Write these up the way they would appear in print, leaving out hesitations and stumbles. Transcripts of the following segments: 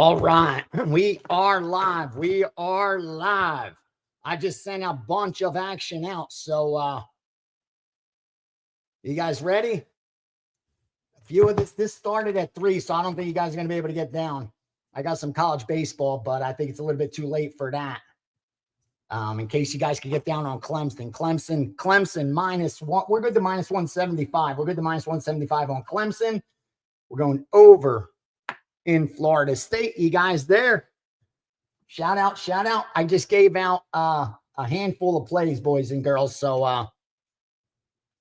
All right, we are live. We are live. I just sent a bunch of action out. So you guys ready? A few of this started at 3, so I don't think you guys are going to be able to get down. I got some college baseball, but I think it's a little bit too late for that. In case you guys could get down on Clemson. Clemson -1. We're good to -175. We're good to -175 on Clemson. We're going over in Florida State. You guys there? Shout out, shout out. I just gave out a handful of plays, boys and girls. So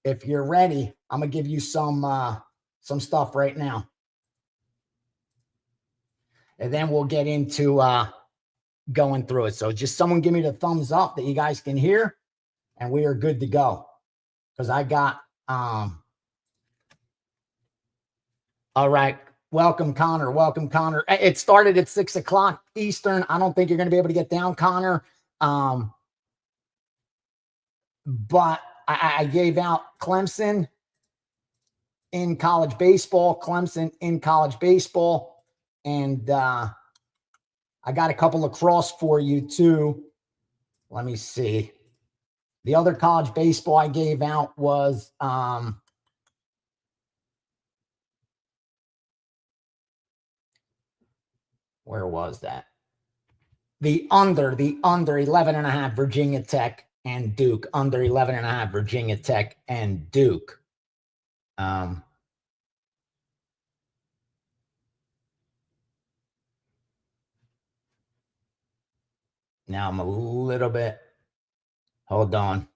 if you're ready, I'm gonna give you some stuff right now. And then we'll get into going through it. So just someone give me the thumbs up that you guys can hear, and we are good to go. Because I got all right. Welcome, Connor. Welcome, Connor. It started at 6 o'clock Eastern. I don't think you're going to be able to get down, Connor. But I gave out Clemson in college baseball, Clemson in college baseball. And I got a couple of lacrosse for you too. Let me see. The other college baseball I gave out was where was that? The under 11.5 Virginia Tech and Duke. Under 11.5 Virginia Tech and Duke. Now I'm a little bit, hold on.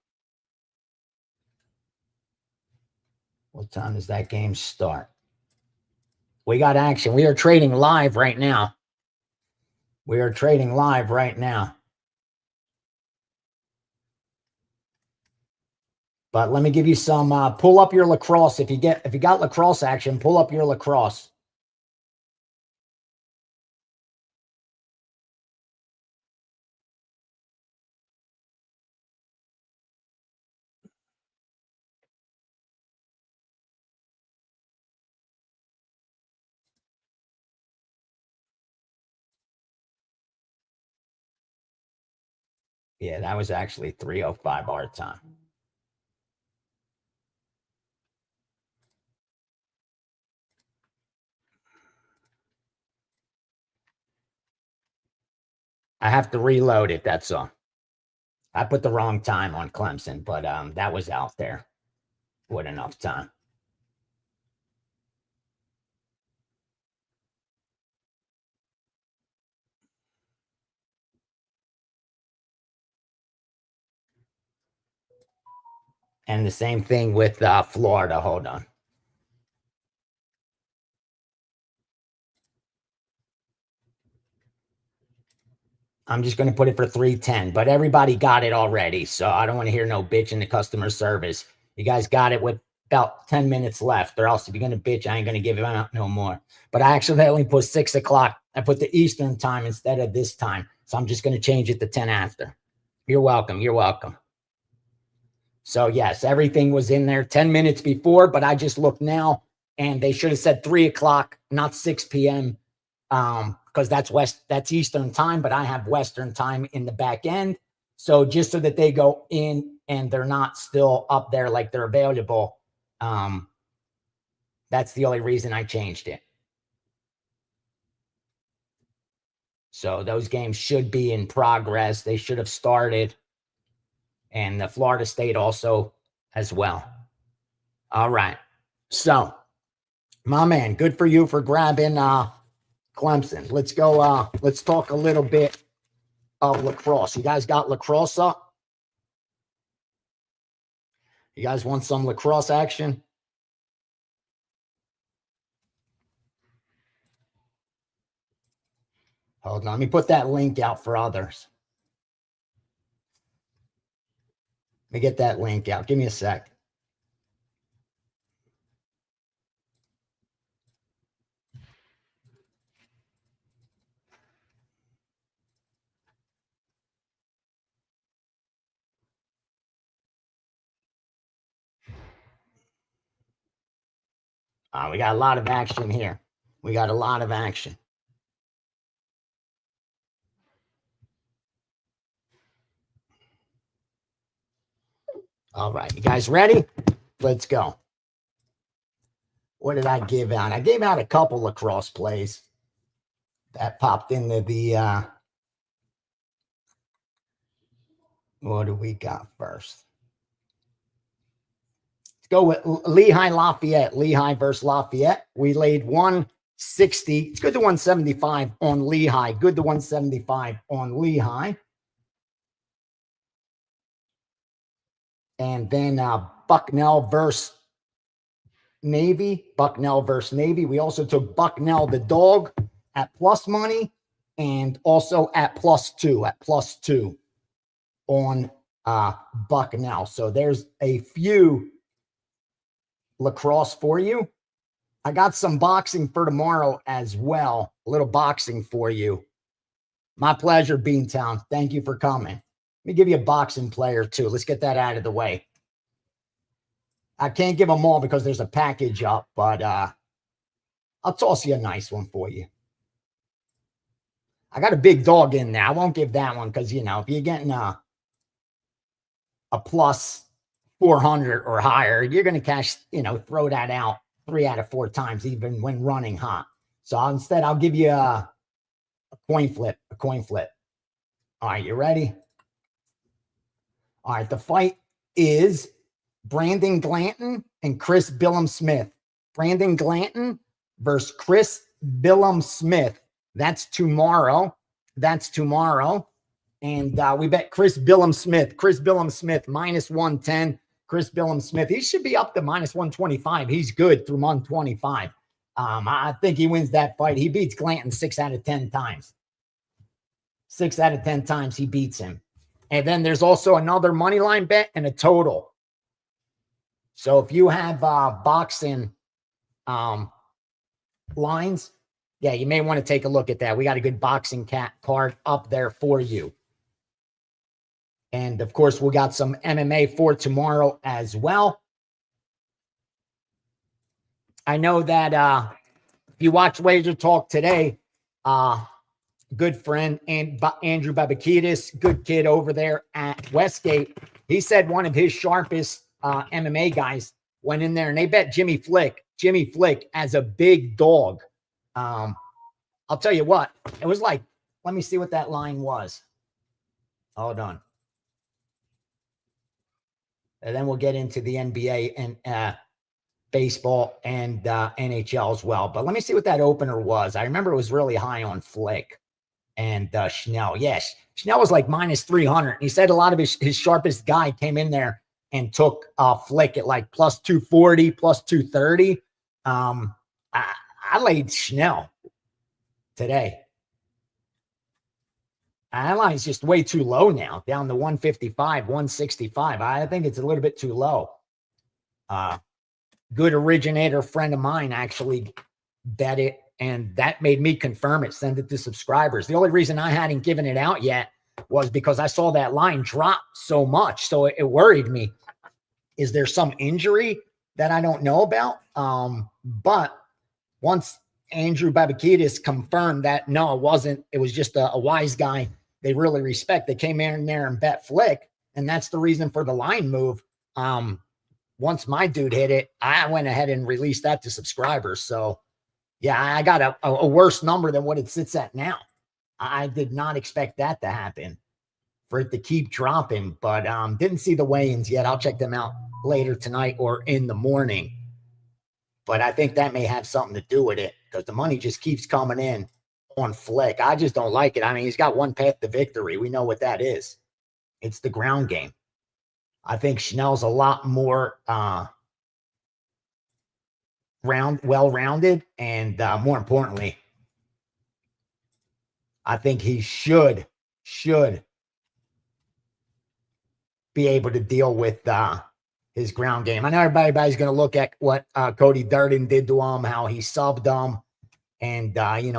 What time does that game start? We got action. We are trading live right now. We are trading live right now. But let me give you some, pull up your lacrosse. If you got lacrosse action, pull up your lacrosse. Yeah, that was actually 3:05 our time. I have to reload it, that's all. I put the wrong time on Clemson, but that was out there with enough time. And the same thing with Florida. Hold on. I'm just going to put it for 310, but everybody got it already. So I don't want to hear no bitch in the customer service. You guys got it with about 10 minutes left, or else if you're going to bitch, I ain't going to give it out no more. But I accidentally put 6 o'clock. I put the Eastern time instead of this time. So I'm just going to change it to 10 after. You're welcome. You're welcome. So yes, everything was in there 10 minutes before, but I just looked now and they should have said 3 o'clock, not 6 p.m. Because that's Eastern time, but I have Western time in the back end. So just so that they go in and they're not still up there like they're available. That's the only reason I changed it. So those games should be in progress. They should have started. And the Florida State also as well. All right. So, my man, good for you for grabbing Clemson. Let's go. Let's talk a little bit of lacrosse. You guys got lacrosse up? You guys want some lacrosse action? Hold on. Let me put that link out for others. Let me get that link out. Give me a sec. We got a lot of action here. We got a lot of action. All right, you guys ready? Let's go. What did I give out? I gave out a couple lacrosse plays that popped into the, what do we got first? Let's go with Lehigh Lafayette. Lehigh versus Lafayette. We laid 160. It's good to 175 on Lehigh. Good to 175 on Lehigh. And then Bucknell versus Navy. Bucknell versus Navy. We also took Bucknell the dog at plus money and also at +2 on Bucknell. So there's a few lacrosse for you. I got some boxing for tomorrow as well. A little boxing for you. My pleasure, Beantown. Thank you for coming. Let me give you a boxing player too. Let's get that out of the way. I can't give them all because there's a package up, but I'll toss you a nice one for you. I got a big dog in there. I won't give that one because, you know, if you're getting a plus 400 or higher, you're going to cash, you know, throw that out 3 out of 4 times, even when running hot. So instead, I'll give you a coin flip, All right, you ready? All right, the fight is Brandon Glanton and Chris Billum-Smith. Brandon Glanton versus Chris Billum-Smith. That's tomorrow. And we bet Chris Billum-Smith. Chris Billum-Smith -110. Chris Billum-Smith. He should be up to -125. He's good through 125. I think he wins that fight. He beats Glanton 6 out of 10 times. 6 out of 10 times he beats him. And then there's also another money line bet and a total. So if you have boxing lines, yeah, you may want to take a look at that. We got a good boxing card up there for you. And of course, we got some MMA for tomorrow as well. I know that if you watch WagerTalk today, good friend and Andrew Babakidis, good kid over there at Westgate, he said one of his sharpest MMA guys went in there and they bet Jimmy Flick as a big dog. I'll tell you what, it was like, let me see what that line was. Hold on. And then we'll get into the NBA and baseball and NHL as well. But let me see what that opener was. I remember it was really high on Flick and Schnell. Yes, Schnell was like -300. He said a lot of his sharpest guy came in there and took Flick at like +240, +230. I laid Schnell today. That line's just way too low now, down to 155, 165. I think it's a little bit too low. Good originator friend of mine actually bet it, and that made me confirm it, send it to subscribers. The only reason I hadn't given it out yet was because I saw that line drop so much. So it worried me. Is there some injury that I don't know about? But once Andrew Babakidis confirmed that, no, it wasn't. It was just a wise guy they really respect. They came in there and bet Flick, and that's the reason for the line move. Once my dude hit it, I went ahead and released that to subscribers. So, yeah, I got a worse number than what it sits at now. I did not expect that to happen, for it to keep dropping, but didn't see the weigh-ins yet. I'll check them out later tonight or in the morning. But I think that may have something to do with it because the money just keeps coming in on Flick. I just don't like it. I mean, he's got one path to victory. We know what that is. It's the ground game. I think Schnell's a lot more well-rounded, and more importantly, I think he should be able to deal with his ground game. I know everybody's going to look at what Cody Durden did to him, how he subbed him, and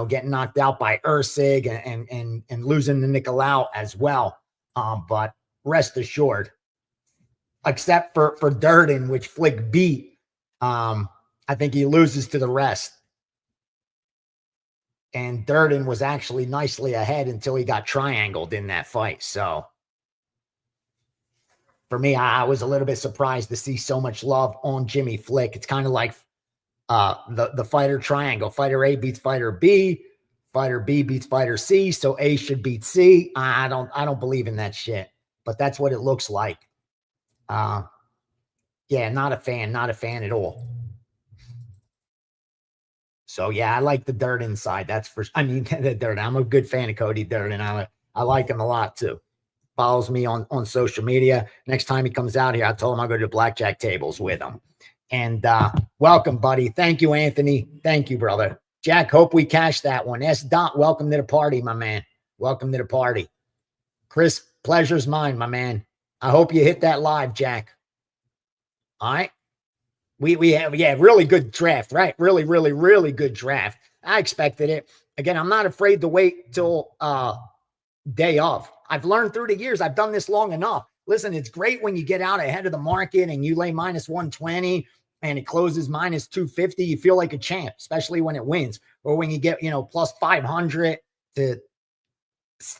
getting knocked out by Ursig and losing to Nicolau as well. But rest assured, except for Durden, which Flick beat, I think he loses to the rest. And Durden was actually nicely ahead until he got triangled in that fight. So for me, I was a little bit surprised to see so much love on Jimmy Flick. It's kind of like the fighter triangle. Fighter A beats fighter B. Fighter B beats fighter C. So A should beat C. I don't believe in that shit, but that's what it looks like. Yeah, not a fan at all. So yeah, I like the Dirt inside. That's for, I mean, the Dirt. I'm a good fan of Cody Dirt, and I like him a lot too. Follows me on social media. Next time he comes out here, I told him I'll go to blackjack tables with him. And welcome, buddy. Thank you, Anthony. Thank you, brother. Jack, hope we cash that one. S. Dot, welcome to the party, my man. Welcome to the party. Chris, pleasure's mine, my man. I hope you hit that live, Jack. All right. We have, yeah, really good draft, right? Really, really, really good draft. I expected it. Again, I'm not afraid to wait till day of. I've learned through the years. I've done this long enough. Listen, it's great when you get out ahead of the market and you lay minus 120 and it closes minus 250. You feel like a champ, especially when it wins. Or when you get, plus 500 to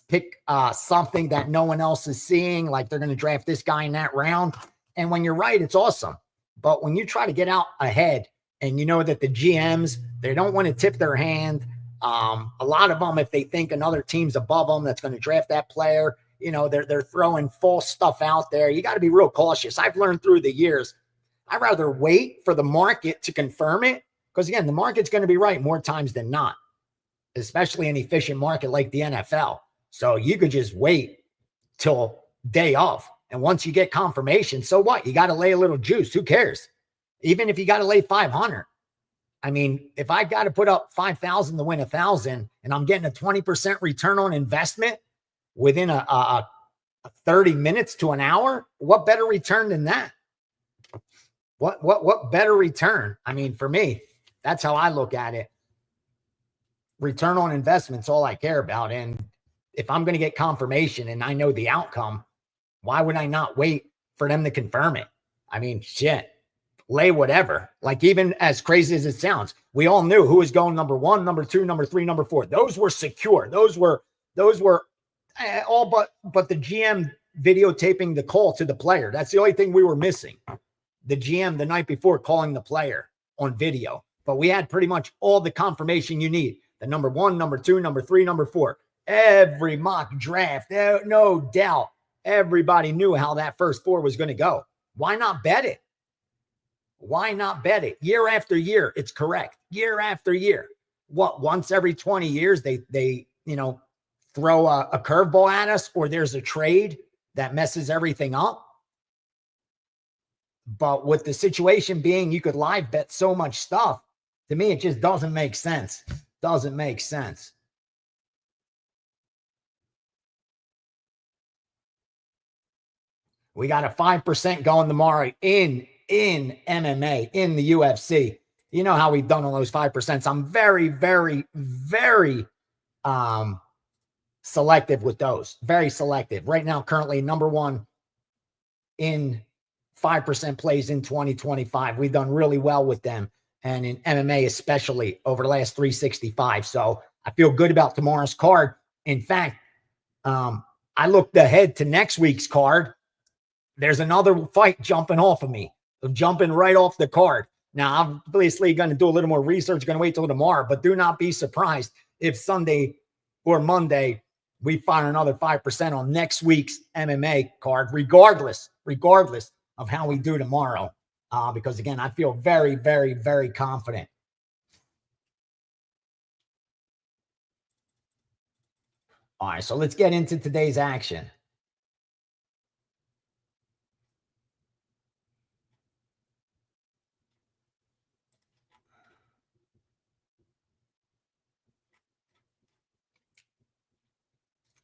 pick something that no one else is seeing, like they're going to draft this guy in that round. And when you're right, it's awesome. But when you try to get out ahead and you know that the GMs, they don't want to tip their hand. A lot of them, if they think another team's above them that's going to draft that player, they're throwing false stuff out there. You got to be real cautious. I've learned through the years, I'd rather wait for the market to confirm it. Because again, the market's going to be right more times than not, especially an efficient market like the NFL. So you could just wait till day of. And once you get confirmation, so what? You got to lay a little juice. Who cares? Even if you got to lay 500. I mean, if I got to put up 5,000 to win 1,000 and I'm getting a 20% return on investment within a 30 minutes to an hour, what better return than that? What better return? I mean, for me, that's how I look at it. Return on investment's all I care about. And if I'm going to get confirmation and I know the outcome, why would I not wait for them to confirm it? I mean, shit, lay whatever. Like, even as crazy as it sounds, we all knew who was going number 1, number 2, number 3, number 4. Those were secure. Those were all but the GM videotaping the call to the player. That's the only thing we were missing. The GM the night before calling the player on video. But we had pretty much all the confirmation you need. The number 1, number 2, number 3, number 4. Every mock draft, no doubt. Everybody knew how that first 4 was going to go. Why not bet it? Why not bet it? Year after year, it's correct. Year after year. What, once every 20 years, they throw a curveball at us, or there's a trade that messes everything up? But with the situation being you could live bet so much stuff, to me, it just doesn't make sense. Doesn't make sense. We got a 5% going tomorrow in MMA, in the UFC. You know how we've done on those 5%. I'm very, very, very selective with those. Very selective. Right now, currently number 1 in 5% plays in 2025. We've done really well with them. And in MMA, especially over the last 365. So I feel good about tomorrow's card. In fact, I looked ahead to next week's card. There's another fight jumping off of me, jumping right off the card. Now, I'm obviously going to do a little more research, going to wait till tomorrow, but do not be surprised if Sunday or Monday we find another 5% on next week's MMA card, regardless of how we do tomorrow. Because again, I feel very, very, very confident. All right, so let's get into today's action.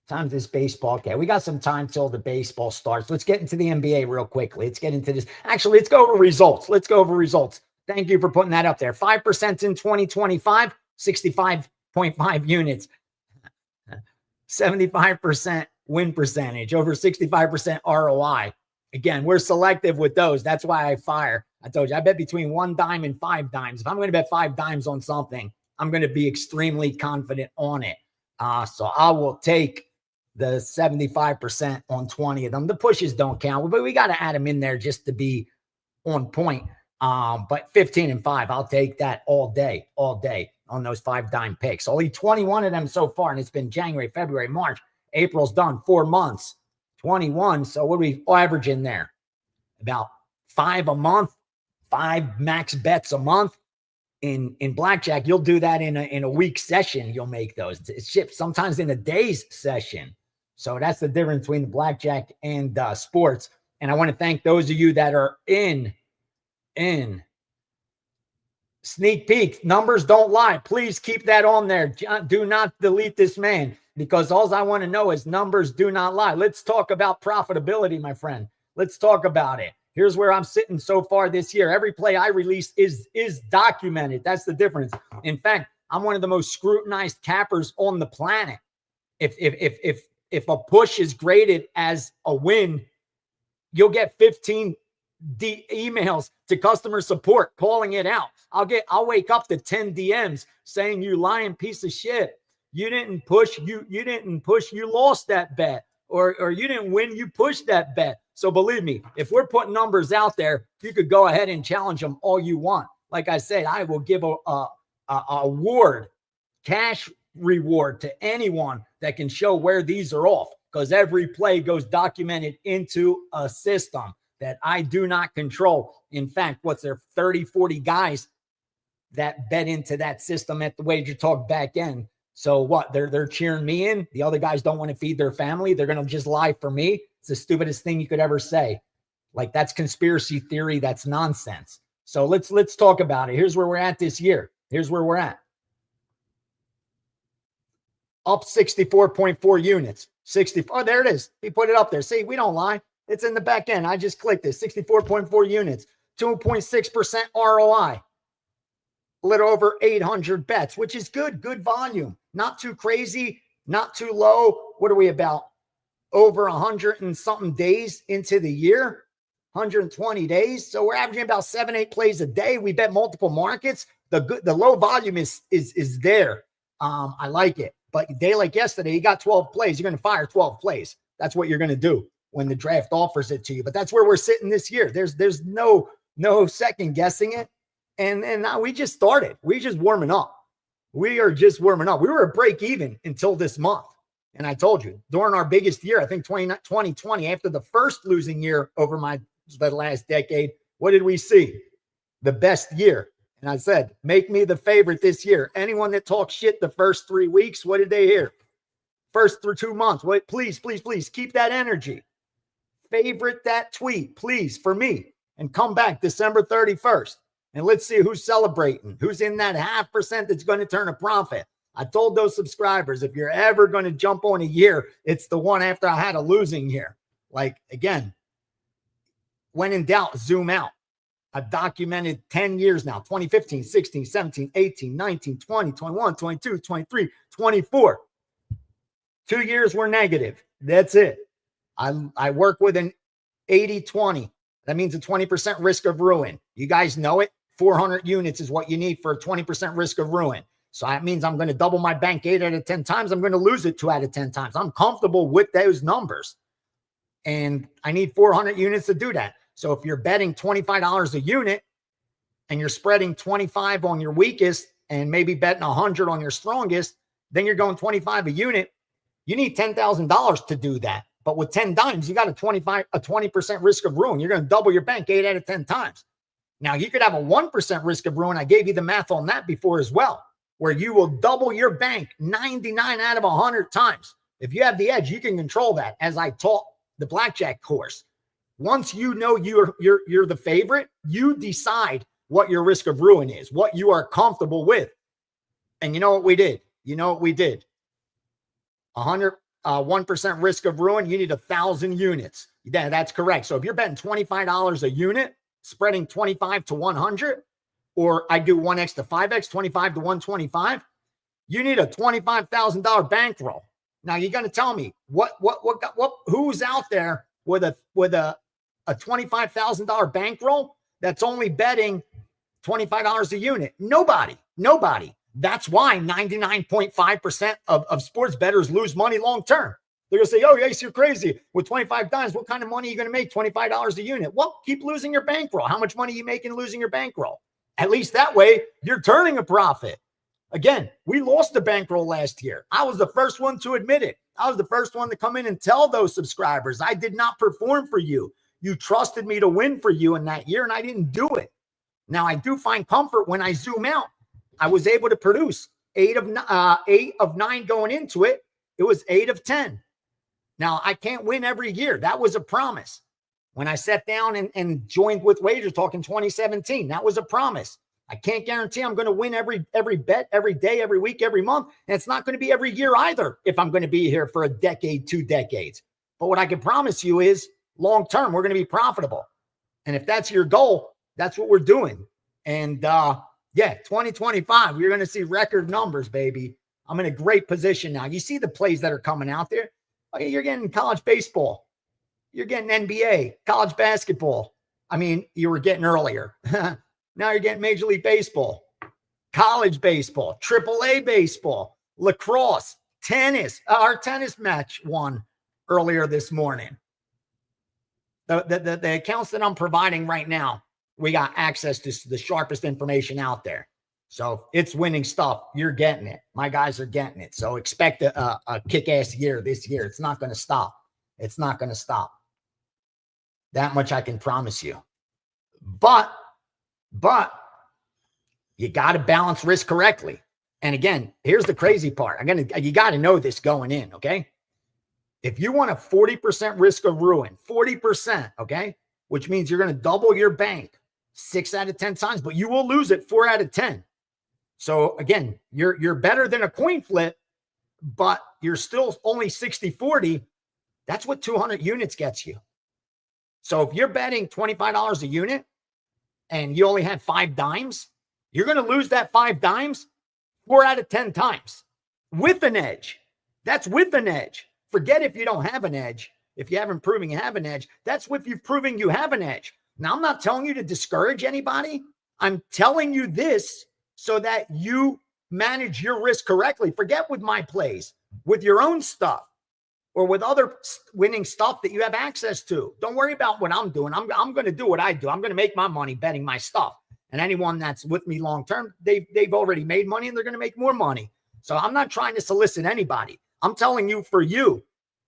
Time this baseball. Okay, we got some time till the baseball starts. Let's get into the NBA real quickly. Let's get into this. Actually, let's go over results. Thank you for putting that up there. 5% in 2025, 65.5 units. 75% win percentage, over 65% ROI. Again, we're selective with those. That's why I fire. I told you, I bet between 1 dime and 5 dimes. If I'm going to bet 5 dimes on something, I'm going to be extremely confident on it. So I will take the 75% on 20 of them. The pushes don't count, but we got to add them in there just to be on point. But 15 and 5, I'll take that all day on those 5 dime picks. Only 21 of them so far, and it's been January, February, March. April's done 4 months, 21. So what are we averaging there? About 5 a month, 5 max bets a month. In Blackjack, you'll do that in a week session. You'll make those. It's shipped sometimes in a day's session. So that's the difference between the Blackjack and sports. And I want to thank those of you that are in sneak peek. Numbers don't lie. Please keep that on there. Do not delete this man, because all I want to know is numbers do not lie. Let's talk about profitability, my friend. Let's talk about it. Here's where I'm sitting so far this year. Every play I release is documented. That's the difference. In fact, I'm one of the most scrutinized cappers on the planet. If a push is graded as a win, you'll get 15 emails to customer support calling it out. I'll wake up to 10 DMs saying, you lying piece of shit. You didn't push, you didn't push, you lost that bet. Or you didn't win, you pushed that bet. So believe me, if we're putting numbers out there, you could go ahead and challenge them all you want. Like I said, I will give a award, cash reward to anyone that can show where these are off, because every play goes documented into a system that I do not control. In fact, what's there, 30, 40 guys that bet into that system at the WagerTalk back end. So what? They're cheering me in. The other guys don't want to feed their family. They're going to just lie for me. It's the stupidest thing you could ever say. Like, that's conspiracy theory. That's nonsense. So let's talk about it. Here's where we're at this year. Here's where we're at. Up 64.4 units. 60. Oh, there it is. He put it up there. See, we don't lie. It's in the back end. I just clicked it. 64.4 units. 2.6% ROI. A little over 800 bets, which is good. Good volume. Not too crazy. Not too low. What are we about? Over 100 and something days into the year. 120 days. So we're averaging about 7-8 plays a day. We bet multiple markets. The low volume is there. I like it. But a day like yesterday, you got 12 plays. You're going to fire 12 plays. That's what you're going to do when the draft offers it to you. But that's where we're sitting this year. There's no second guessing it. And now we just started. We just warming up. We are just warming up. We were at break even until this month. And I told you, during our biggest year, I think 2020, after the first losing year over the last decade, what did we see? The best year. And I said, make me the favorite this year. Anyone that talks shit the first 3 weeks, what did they hear? First through 2 months. Wait, please keep that energy. Favorite that tweet, please, for me. And come back December 31st. And let's see who's celebrating, who's in that 0.5% that's going to turn a profit. I told those subscribers, if you're ever going to jump on a year, it's the one after I had a losing year. Like, again, when in doubt, zoom out. I've documented 10 years now, 2015, 16, 17, 18, 19, 20, 21, 22, 23, 24. 2 years were negative. That's it. I work with an 80-20. That means a 20% risk of ruin. You guys know it. 400 units is what you need for a 20% risk of ruin. So that means I'm going to double my bank 8 out of 10 times. I'm going to lose it 2 out of 10 times. I'm comfortable with those numbers. And I need 400 units to do that. So if you're betting $25 a unit and you're spreading 25 on your weakest and maybe betting 100 on your strongest, then you're going 25 a unit. You need $10,000 to do that. But with 10 dimes, you got a 20% risk of ruin. You're going to double your bank 8 out of 10 times. Now, you could have a 1% risk of ruin. I gave you the math on that before as well, where you will double your bank 99 out of 100 times. If you have the edge, you can control that, as I taught the Blackjack course. Once you know you're the favorite, you decide what your risk of ruin is, what you are comfortable with. And you know what we did? 1% risk of ruin, you need 1,000 units. Yeah, that's correct. So if you're betting $25 a unit, spreading 25 to 100, or I do 1x to 5x, 25 to 125, you need a $25,000 bankroll. Now you're going to tell me what who's out there with a $25,000 bankroll that's only betting $25 a unit? Nobody. That's why 99.5% of sports bettors lose money long term. They're going to say, oh, Ace, you're crazy. With 25 dimes, what kind of money are you going to make? $25 a unit. Well, keep losing your bankroll. How much money are you making losing your bankroll? At least that way, you're turning a profit. Again, we lost the bankroll last year. I was the first one to admit it. I was the first one to come in and tell those subscribers, I did not perform for you. You trusted me to win for you in that year, and I didn't do it. Now, I do find comfort when I zoom out. I was able to produce 8 of 9 going into it. It was 8 of 10. Now, I can't win every year. That was a promise. When I sat down and joined with WagerTalk in 2017, that was a promise. I can't guarantee I'm going to win every bet, every day, every week, every month. And it's not going to be every year either if I'm going to be here for a decade, 2 decades. But what I can promise you is long-term, we're going to be profitable. And if that's your goal, that's what we're doing. And 2025, you're going to see record numbers, baby. I'm in a great position now. You see the plays that are coming out there. Okay, you're getting college baseball. You're getting NBA, college basketball. I mean, you were getting earlier. Now you're getting Major League Baseball, college baseball, AAA baseball, lacrosse, tennis. Our tennis match won earlier this morning. The accounts that I'm providing right now, we got access to the sharpest information out there. So it's winning stuff. You're getting it. My guys are getting it. So expect a kick-ass year this year. It's not going to stop. It's not going to stop. That much I can promise you. But you got to balance risk correctly. And again, here's the crazy part. You got to know this going in, okay? If you want a 40% risk of ruin, 40%, okay, which means you're going to double your bank 6 out of 10 times, but you will lose it 4 out of 10. So again, you're better than a coin flip, but you're still only 60-40. That's what 200 units gets you. So if you're betting $25 a unit and you only have 5 dimes, you're going to lose that 5 dimes 4 out of 10 times with an edge. That's with an edge. Forget if you don't have an edge. If you haven't proven you have an edge, that's with you proving you have an edge. Now, I'm not telling you to discourage anybody. I'm telling you this so that you manage your risk correctly. Forget with my plays, with your own stuff or with other winning stuff that you have access to. Don't worry about what I'm doing. I'm going to do what I do. I'm going to make my money betting my stuff. And anyone that's with me long-term, they've already made money and they're going to make more money. So I'm not trying to solicit anybody. I'm telling you, for you,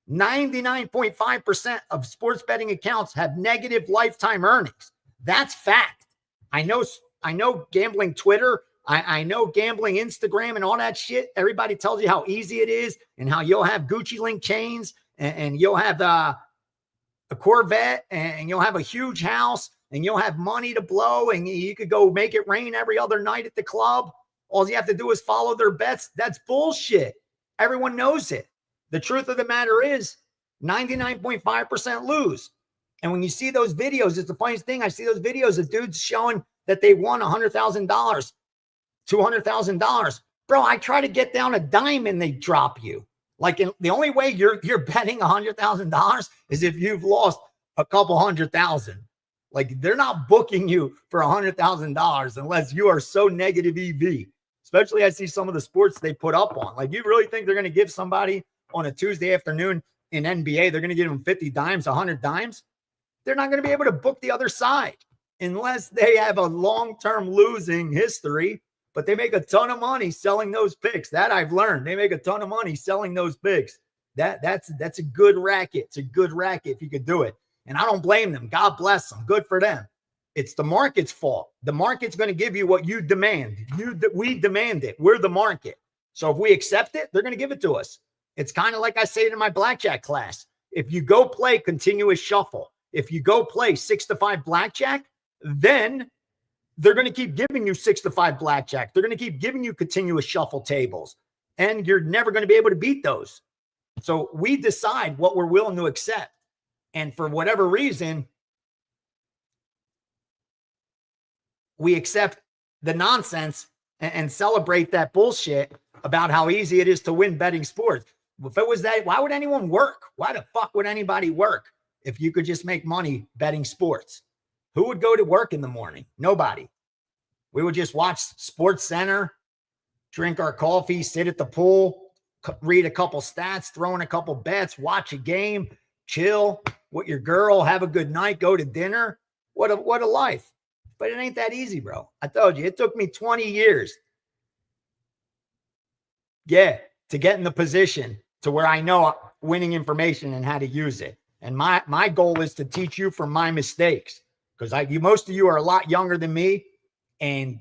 99.5% of sports betting accounts have negative lifetime earnings. That's fact. I know gambling Twitter. I know gambling Instagram and all that shit. Everybody tells you how easy it is and how you'll have Gucci link chains and you'll have a Corvette and you'll have a huge house and you'll have money to blow and you could go make it rain every other night at the club. All you have to do is follow their bets. That's bullshit. Everyone knows it. The truth of the matter is 99.5% lose. And when you see those videos, it's the funniest thing. I see those videos of dudes showing that they won $100,000, $200,000. Bro, I try to get down a dime and they drop you. The only way you're betting $100,000 is if you've lost a couple $100,000. They're not booking you for $100,000 unless you are so negative EV. Especially I see some of the sports they put up on. You really think they're going to give somebody on a Tuesday afternoon in NBA, they're going to give them 50 dimes, 100 dimes? They're not going to be able to book the other side unless they have a long-term losing history, but they make a ton of money selling those picks. That I've learned. They make a ton of money selling those picks. That's a good racket. It's a good racket if you could do it. And I don't blame them. God bless them. Good for them. It's the market's fault. The market's going to give you what you demand. We demand it. We're the market. So if we accept it, they're going to give it to us. It's kind of like I say in my blackjack class. If you go play continuous shuffle, if you go play 6-5 blackjack, then they're going to keep giving you 6-5 blackjack. They're going to keep giving you continuous shuffle tables, and you're never going to be able to beat those. So we decide what we're willing to accept. And for whatever reason, we accept the nonsense and celebrate that bullshit about how easy it is to win betting sports. If it was that, why would anyone work? Why the fuck would anybody work if you could just make money betting sports? Who would go to work in the morning? Nobody. We would just watch Sports Center, drink our coffee, sit at the pool, read a couple stats, throw in a couple bets, watch a game, chill with your girl, have a good night, go to dinner. What a life. But it ain't that easy, bro. I told you, it took me 20 years. Yeah, to get in the position to where I know winning information and how to use it. And my goal is to teach you from my mistakes, because most of you are a lot younger than me, and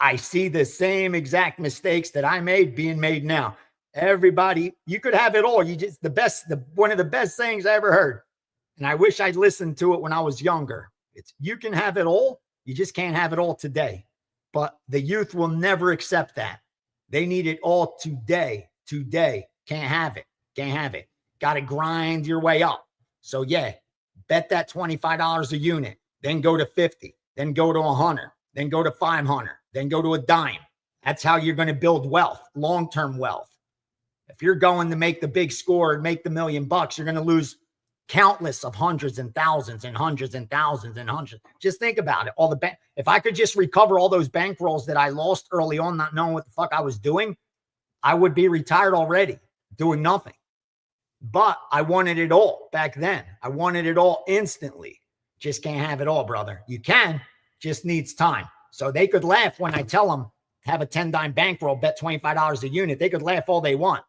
I see the same exact mistakes that I made being made now. Everybody, you could have it all. You just one of the best things I ever heard. And I wish I'd listened to it when I was younger. It's you can have it all. You just can't have it all today. But the youth will never accept that. They need it all today. Today. Can't have it. Can't have it. Got to grind your way up. So yeah, bet that $25 a unit, then go to 50, then go to 100, then go to 500, then go to a dime. That's how you're going to build wealth, long-term wealth. If you're going to make the big score and make the $1 million, you're going to lose countless of hundreds and thousands and hundreds and thousands and hundreds. Just think about it. If I could just recover all those bankrolls that I lost early on, not knowing what the fuck I was doing, I would be retired already, doing nothing. But I wanted it all back then. I wanted it all instantly. Just can't have it all, brother. You can, just needs time. So they could laugh when I tell them, have a 10-dime bankroll, bet $25 a unit. They could laugh all they want.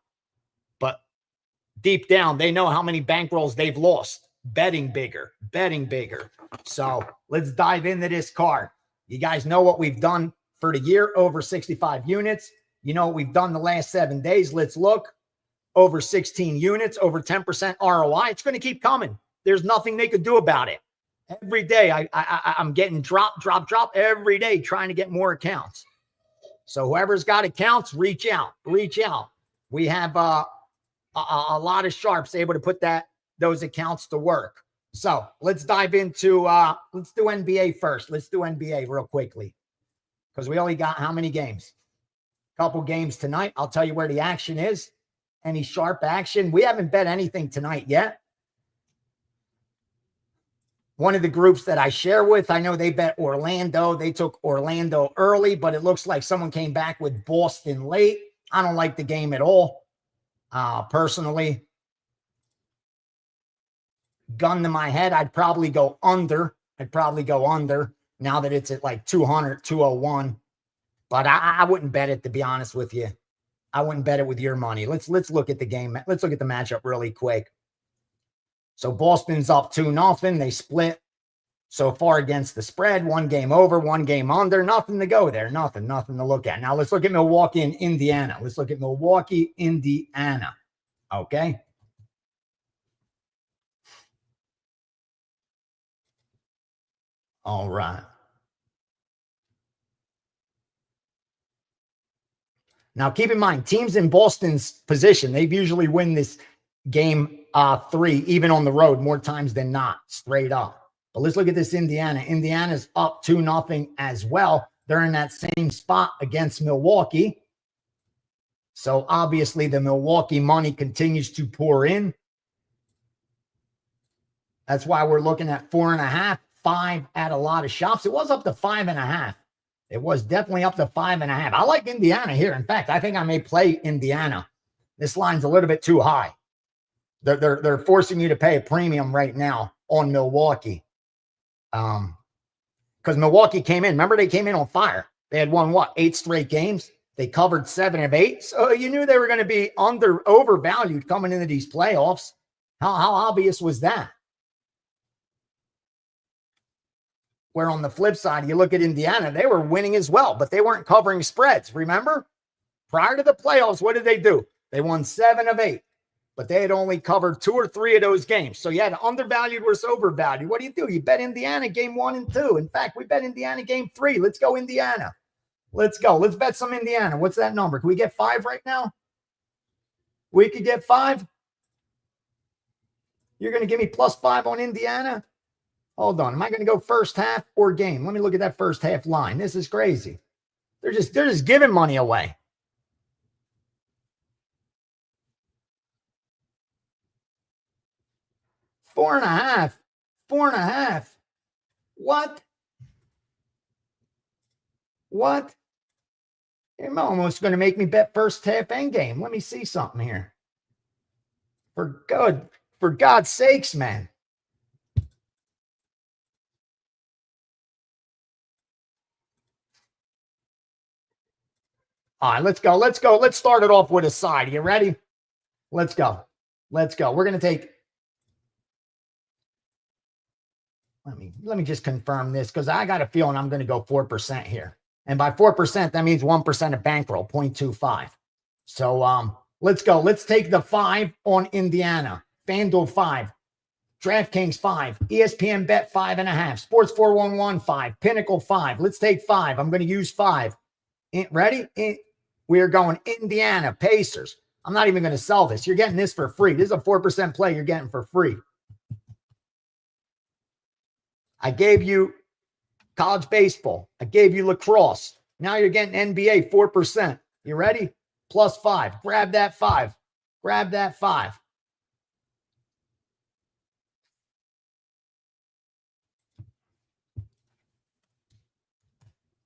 But deep down, they know how many bankrolls they've lost. Betting bigger, betting bigger. So let's dive into this card. You guys know what we've done for the year, over 65 units. You know what we've done the last 7 days. Let's look. Over 16 units, over 10% ROI. It's going to keep coming. There's nothing they could do about it. Every day, I'm getting drop every day, trying to get more accounts. So whoever's got accounts, reach out. We have a lot of sharps able to put those accounts to work. So let's dive into, let's do NBA first. Let's do NBA real quickly, because we only got how many games? A couple games tonight. I'll tell you where the action is. Any sharp action. We haven't bet anything tonight yet. One of the groups that I share with, I know they bet Orlando. They took Orlando early, but it looks like someone came back with Boston late. I don't like the game at all. Personally, gun to my head, I'd probably go under. Now that it's at like 200, 201. But I wouldn't bet it, to be honest with you. I wouldn't bet it with your money. Let's look at the game. Let's look at the matchup really quick. So Boston's up 2-0. They split so far against the spread. 1 game over, 1 game under. Nothing to go there. Nothing to look at. Now let's look at Milwaukee and Indiana. Okay. All right. Now, keep in mind, teams in Boston's position, they usually win this game 3, even on the road, more times than not, straight up. But let's look at this Indiana. Indiana's up 2-0 as well. They're in that same spot against Milwaukee. So obviously the Milwaukee money continues to pour in. That's why we're looking at 4.5, 5 at a lot of shops. It was up to 5.5. It was definitely up to 5.5. I like Indiana here. In fact, I think I may play Indiana. This line's a little bit too high. They're forcing you to pay a premium right now on Milwaukee. Because Milwaukee came in. Remember, they came in on fire. They had won, 8 straight games? They covered 7 of 8. So you knew they were going to be overvalued coming into these playoffs. How obvious was that? Where on the flip side, you look at Indiana, they were winning as well, but they weren't covering spreads. Remember? Prior to the playoffs, what did they do? They won 7 of 8, but they had only covered 2 or 3 of those games. So you had undervalued versus overvalued. What do? You bet Indiana game 1 and 2. In fact, we bet Indiana game 3. Let's go Indiana. Let's go. Let's bet some Indiana. What's that number? Can we get 5 right now? We could get 5. You're going to give me +5 on Indiana? Hold on. Am I going to go first half or game? Let me look at that first half line. This is crazy. They're just giving money away. Four and a half. What? You're almost going to make me bet first half end game. Let me see something here. For God's sakes, man. All right, let's go. Let's go. Let's start it off with a side. You ready? Let's go. Let's go. We're going to take. Let me just confirm this because I got a feeling I'm going to go 4% here. And by 4%, that means 1% of bankroll, 0.25. So let's go. Let's take the 5 on Indiana. FanDuel 5. DraftKings 5. ESPN Bet 5.5. Sports 411 5. Pinnacle 5. Let's take 5. I'm going to use 5. Ready? We are going Indiana Pacers. I'm not even going to sell this. You're getting this for free. This is a 4% play you're getting for free. I gave you college baseball. I gave you lacrosse. Now you're getting NBA 4%. You ready? Plus 5. Grab that 5. Grab that 5.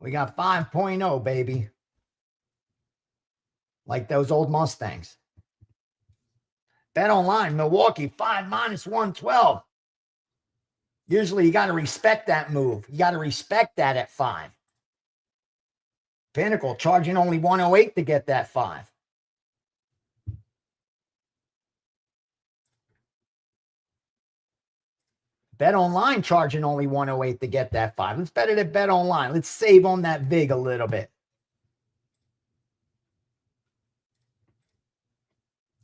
We got 5.0, baby. Like those old Mustangs. Bet online, Milwaukee 5 minus 112. Usually you got to respect that move. You got to respect that at 5. Pinnacle charging only 108 to get that 5. Bet online charging only 108 to get that 5. Let's bet it at Bet online. Let's save on that VIG a little bit.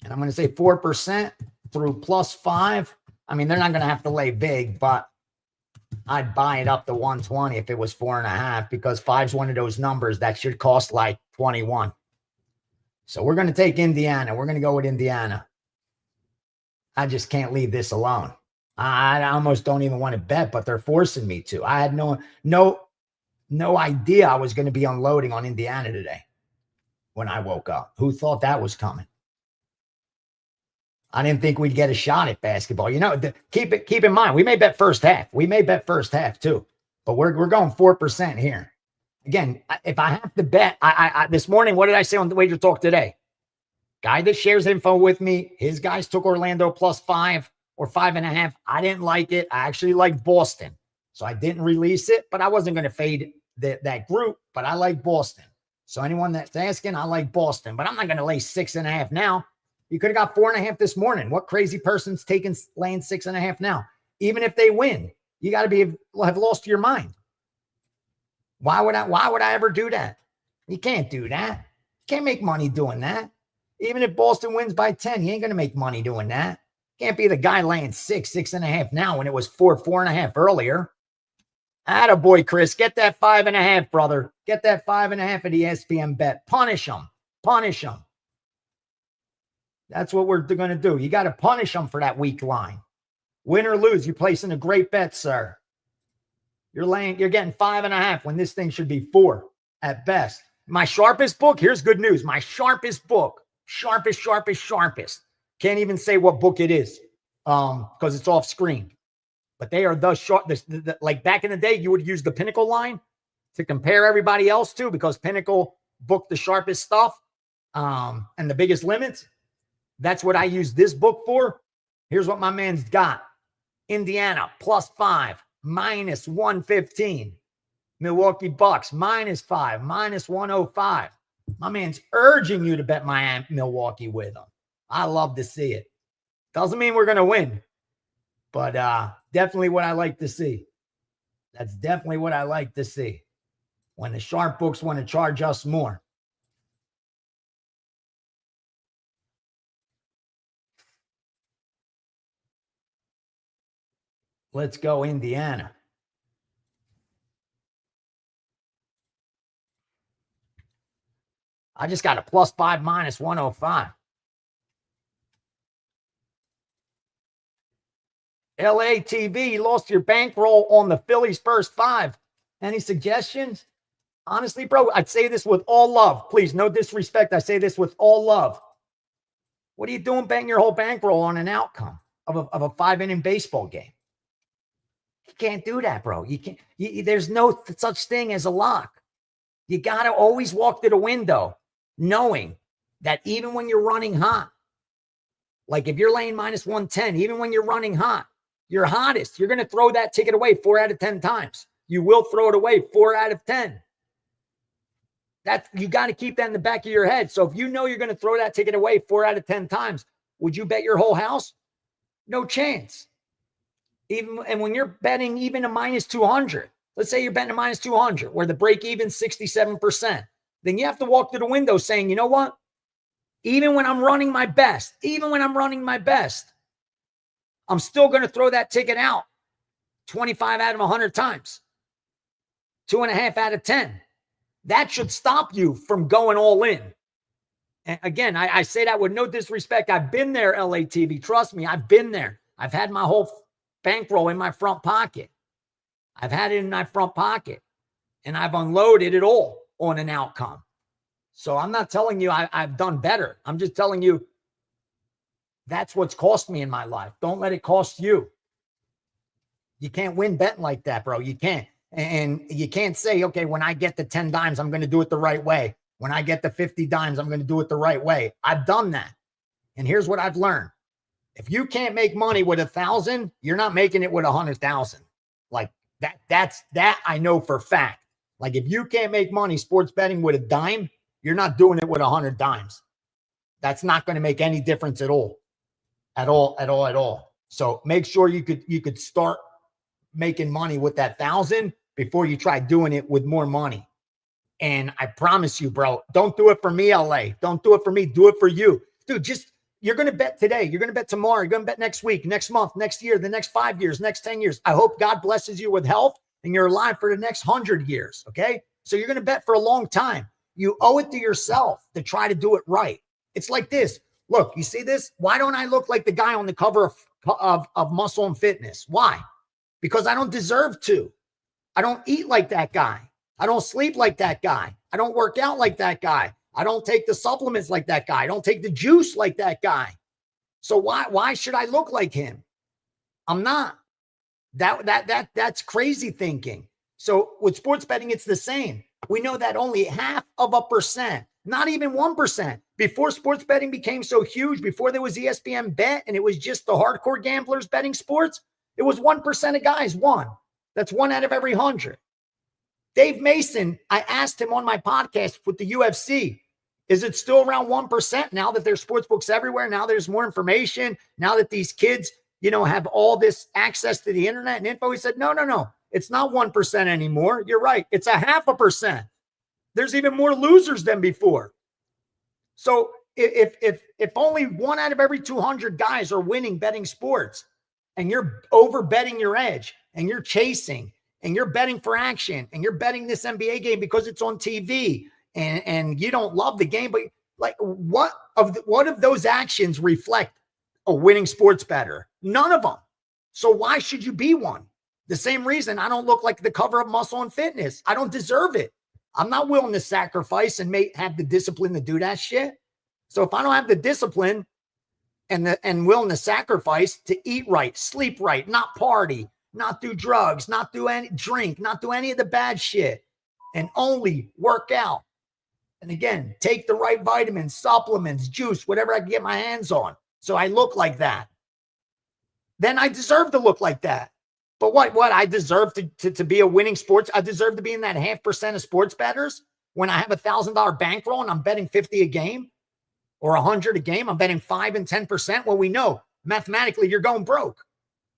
And I'm going to say 4% through plus 5. I mean, they're not going to have to lay big, but I'd buy it up to 120 if it was 4.5 because 5 is one of those numbers that should cost like 21. So we're going to take Indiana. We're going to go with Indiana. I just can't leave this alone. I almost don't even want to bet, but they're forcing me to. I had no idea I was going to be unloading on Indiana today when I woke up. Who thought that was coming? I didn't think we'd get a shot at basketball. You know, keep in mind, we may bet first half. We may bet first half too, but we're going 4% here. Again, if I have to bet, I this morning, what did I say on the WagerTalk today? Guy that shares info with me, his guys took Orlando plus 5 or 5.5. I didn't like it. I actually like Boston, so I didn't release it, but I wasn't going to fade that group, but I like Boston. So anyone that's asking, I like Boston, but I'm not going to lay 6.5 now. You could have got 4.5 this morning. What crazy person's laying 6.5 now? Even if they win, you got to have lost your mind. Why would I ever do that? You can't do that. You can't make money doing that. Even if Boston wins by 10, you ain't going to make money doing that. Can't be the guy laying 6.5 now when it was 4.5 earlier. Attaboy, Chris. Get that 5.5, brother. Get that 5.5 at the ESPN bet. Punish them. Punish them. That's what we're going to do. You got to punish them for that weak line. Win or lose, you're placing a great bet, sir. You're getting 5.5 when this thing should be 4 at best. My sharpest book, here's good news. My sharpest book, sharpest. Can't even say what book it is because it's off screen. But they are the sharp. Like back in the day, you would use the Pinnacle line to compare everybody else to because Pinnacle booked the sharpest stuff and the biggest limits. That's what I use this book for. Here's what my man's got. Indiana, plus 5, minus 115. Milwaukee Bucks, minus 5, minus 105. My man's urging you to bet Milwaukee with him. I love to see it. Doesn't mean we're going to win, but definitely what I like to see. That's definitely what I like to see. When the sharp books want to charge us more. Let's go Indiana. I just got a plus 5 minus 105. LA TV, you lost your bankroll on the Phillies first 5. Any suggestions? Honestly, bro, I'd say this with all love. Please, no disrespect. I say this with all love. What are you doing betting your whole bankroll on an outcome of a 5-inning baseball game? You can't do that, bro. You can't. There's no such thing as a lock. You got to always walk to the window knowing that even when you're running hot, like if you're laying minus 110, even when you're running hot, you're hottest, you're going to throw that ticket away 4 out of 10 times. You will throw it away 4 out of 10. You got to keep that in the back of your head. So if you know you're going to throw that ticket away 4 out of 10 times, would you bet your whole house? No chance. And when you're betting even a minus 200, let's say you're betting a minus 200 where the break even 67%, then you have to walk to the window saying, you know what? Even when I'm running my best, I'm still going to throw that ticket out 25 out of 100 times, 2.5 out of 10. That should stop you from going all in. And again, I say that with no disrespect. I've been there, LATV. Trust me, I've been there. I've had my whole bankroll in my front pocket. I've had it in my front pocket. And I've unloaded it all on an outcome. So I'm not telling you I've done better. I'm just telling you that's what's cost me in my life. Don't let it cost you. You can't win betting like that, bro. You can't. And you can't say, okay, when I get the 10 dimes, I'm going to do it the right way. When I get the 50 dimes, I'm going to do it the right way. I've done that. And here's what I've learned. If you can't make money with 1,000, you're not making it with 100,000. Like that I know for a fact. Like if you can't make money sports betting with a dime, you're not doing it with 100 dimes. That's not going to make any difference at all. At all. So make sure you could start making money with that 1,000 before you try doing it with more money. And I promise you, bro, don't do it for me, LA. Don't do it for me. Do it for you. Dude, you're going to bet today. You're going to bet tomorrow. You're going to bet next week, next month, next year, the next 5 years, next 10 years. I hope God blesses you with health and you're alive for the next 100 years. Okay. So you're going to bet for a long time. You owe it to yourself to try to do it right. It's like this. Look, you see this? Why don't I look like the guy on the cover of Muscle and Fitness? Why? Because I don't deserve to. I don't eat like that guy. I don't sleep like that guy. I don't work out like that guy. I don't take the supplements like that guy. I don't take the juice like that guy. So why should I look like him? I'm not. That's crazy thinking. So with sports betting, it's the same. We know that only 0.5%, not even 1%, before sports betting became so huge, before there was ESPN Bet and it was just the hardcore gamblers betting sports, it was 1% of guys won. That's 1 out of every 100. Dave Mason, I asked him on my podcast with the UFC, is it still around 1% now that there's sports books everywhere? Now there's more information. Now that these kids, have all this access to the internet and info. He said, no. It's not 1% anymore. You're right. It's 0.5%. There's even more losers than before. So if only 1 out of every 200 guys are winning betting sports and you're over betting your edge and you're chasing and you're betting for action and you're betting this NBA game because it's on TV and you don't love the game, but like what of those actions reflect a winning sports bettor? None of them. So why should you be one? The same reason I don't look like the cover of Muscle and Fitness. I don't deserve it. I'm not willing to sacrifice and have the discipline to do that shit. So if I don't have the discipline and willing to sacrifice to eat right, sleep right, not party, not do drugs, not do any drink, not do any of the bad shit, and only work out. And again, take the right vitamins, supplements, juice, whatever I can get my hands on. So I look like that. Then I deserve to look like that. But what? I deserve to be a winning sports. I deserve to be in that 0.5% of sports bettors when I have $1,000 bankroll and I'm betting 50 a game or 100 a game. I'm betting 5 and 10%. Well, we know mathematically you're going broke,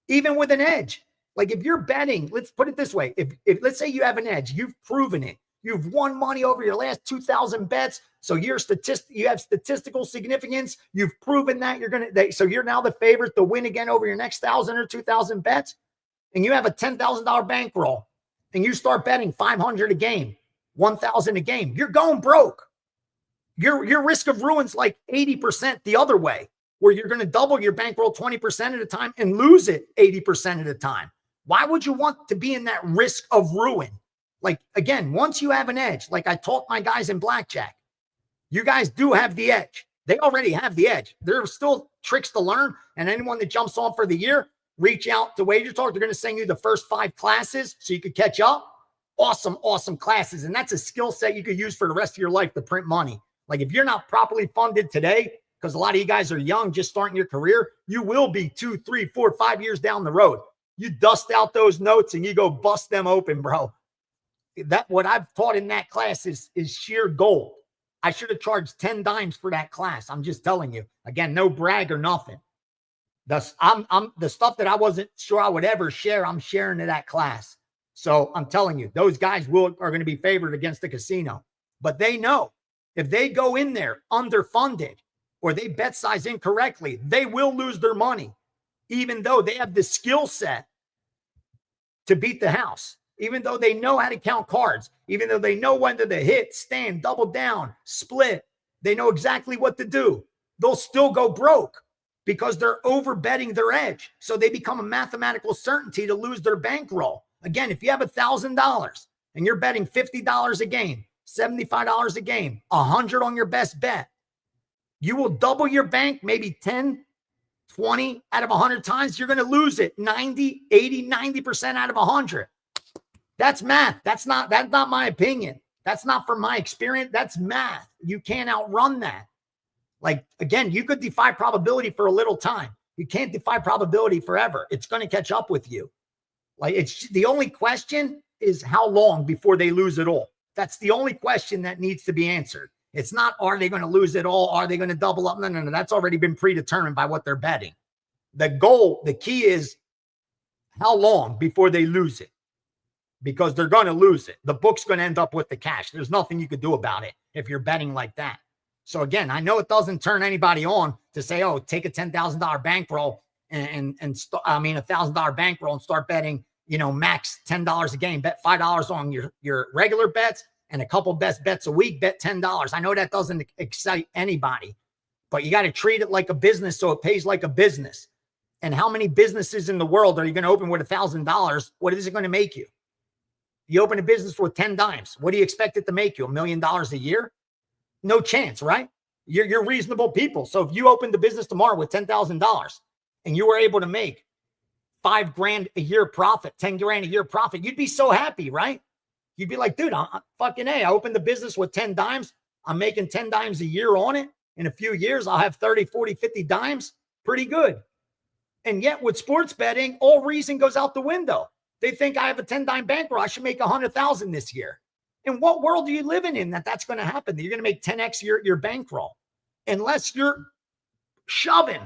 even with an edge. Like if you're betting, let's put it this way. If let's say you have an edge, you've proven it. You've won money over your last 2,000 bets. So you have statistical significance. You've proven that so you're now the favorite to win again over your next 1,000 or 2,000 bets. And you have a $10,000 bankroll and you start betting 500 a game, 1,000 a game, you're going broke. Your risk of ruin's like 80% the other way, where you're going to double your bankroll 20% at a time and lose it 80% at a time. Why would you want to be in that risk of ruin? Like, again, once you have an edge, like I taught my guys in Blackjack, you guys do have the edge. They already have the edge. There are still tricks to learn. And anyone that jumps on for the year, reach out to WagerTalk. They're going to send you the first 5 classes so you could catch up. awesome, awesome classes. And that's a skill set you could use for the rest of your life to print money. Like if you're not properly funded today, because a lot of you guys are young, just starting your career, you will be 2, 3, 4, 5 years down the road. You dust out those notes and you go bust them open, bro. That what I've taught in that class is sheer gold. I should have charged 10 dimes for that class. I'm just telling you. Again, no brag or nothing. The stuff that I wasn't sure I would ever share, I'm sharing to that class. So I'm telling you, those guys are going to be favored against the casino. But they know if they go in there underfunded or they bet size incorrectly, they will lose their money, even though they have the skill set to beat the house, even though they know how to count cards, even though they know when to hit, stand, double down, split. They know exactly what to do. They'll still go broke because they're over betting their edge. So they become a mathematical certainty to lose their bankroll. Again, if you have $1,000 and you're betting $50 a game, $75 a game, $100 on your best bet, you will double your bank maybe 10, 20 out of 100 times. You're going to lose it 90, 80, 90% out of 100. That's math. That's not my opinion. That's not from my experience. That's math. You can't outrun that. Like, again, you could defy probability for a little time. You can't defy probability forever. It's going to catch up with you. Like, it's the only question is how long before they lose it all. That's the only question that needs to be answered. It's not, are they going to lose it all? Are they going to double up? No. That's already been predetermined by what they're betting. The goal, the key is how long before they lose it, because they're going to lose it. The book's going to end up with the cash. There's nothing you could do about it if you're betting like that. So again, I know it doesn't turn anybody on to say, oh, take a $10,000 bankroll $1,000 bankroll and start betting, max $10 a game, bet $5 on your regular bets and a couple best bets a week, bet $10. I know that doesn't excite anybody, but you got to treat it like a business so it pays like a business. And how many businesses in the world are you going to open with $1,000? What is it going to make you? You open a business with 10 dimes. What do you expect it to make you? $1 million a year? No chance, right? You're reasonable people. So if you opened the business tomorrow with $10,000 and you were able to make $5,000 a year profit, $10,000 a year profit, you'd be so happy, right? You'd be like, dude, I'm fucking A. I opened the business with 10 dimes. I'm making 10 dimes a year on it. In a few years, I'll have 30, 40, 50 dimes. Pretty good. And yet with sports betting, all reason goes out the window. They think I have a 10 dime bankroll. I should make 100,000 this year. In what world are you living in that's going to happen? You're going to make 10x your bankroll unless you're shoving.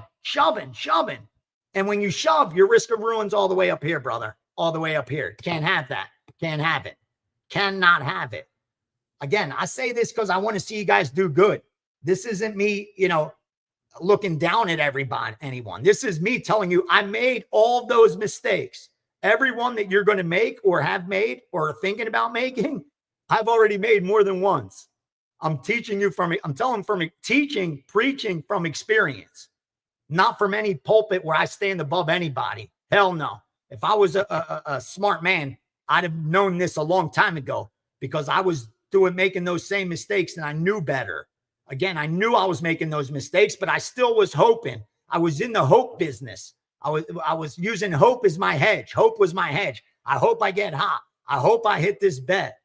And when you shove, your risk of ruin's all the way up here, brother. All the way up here. Can't have that. Can't have it. Cannot have it. Again, I say this because I want to see you guys do good. This isn't me, looking down at anyone. This is me telling you I made all those mistakes. Every one that you're going to make or have made or are thinking about making, I've already made more than once. I'm teaching you preaching from experience, not from any pulpit where I stand above anybody. Hell no. If I was a smart man, I'd have known this a long time ago because I was making those same mistakes and I knew better. Again, I knew I was making those mistakes, but I still was hoping. I was in the hope business. I was using hope as my hedge. Hope was my hedge. I hope I get hot. I hope I hit this bet.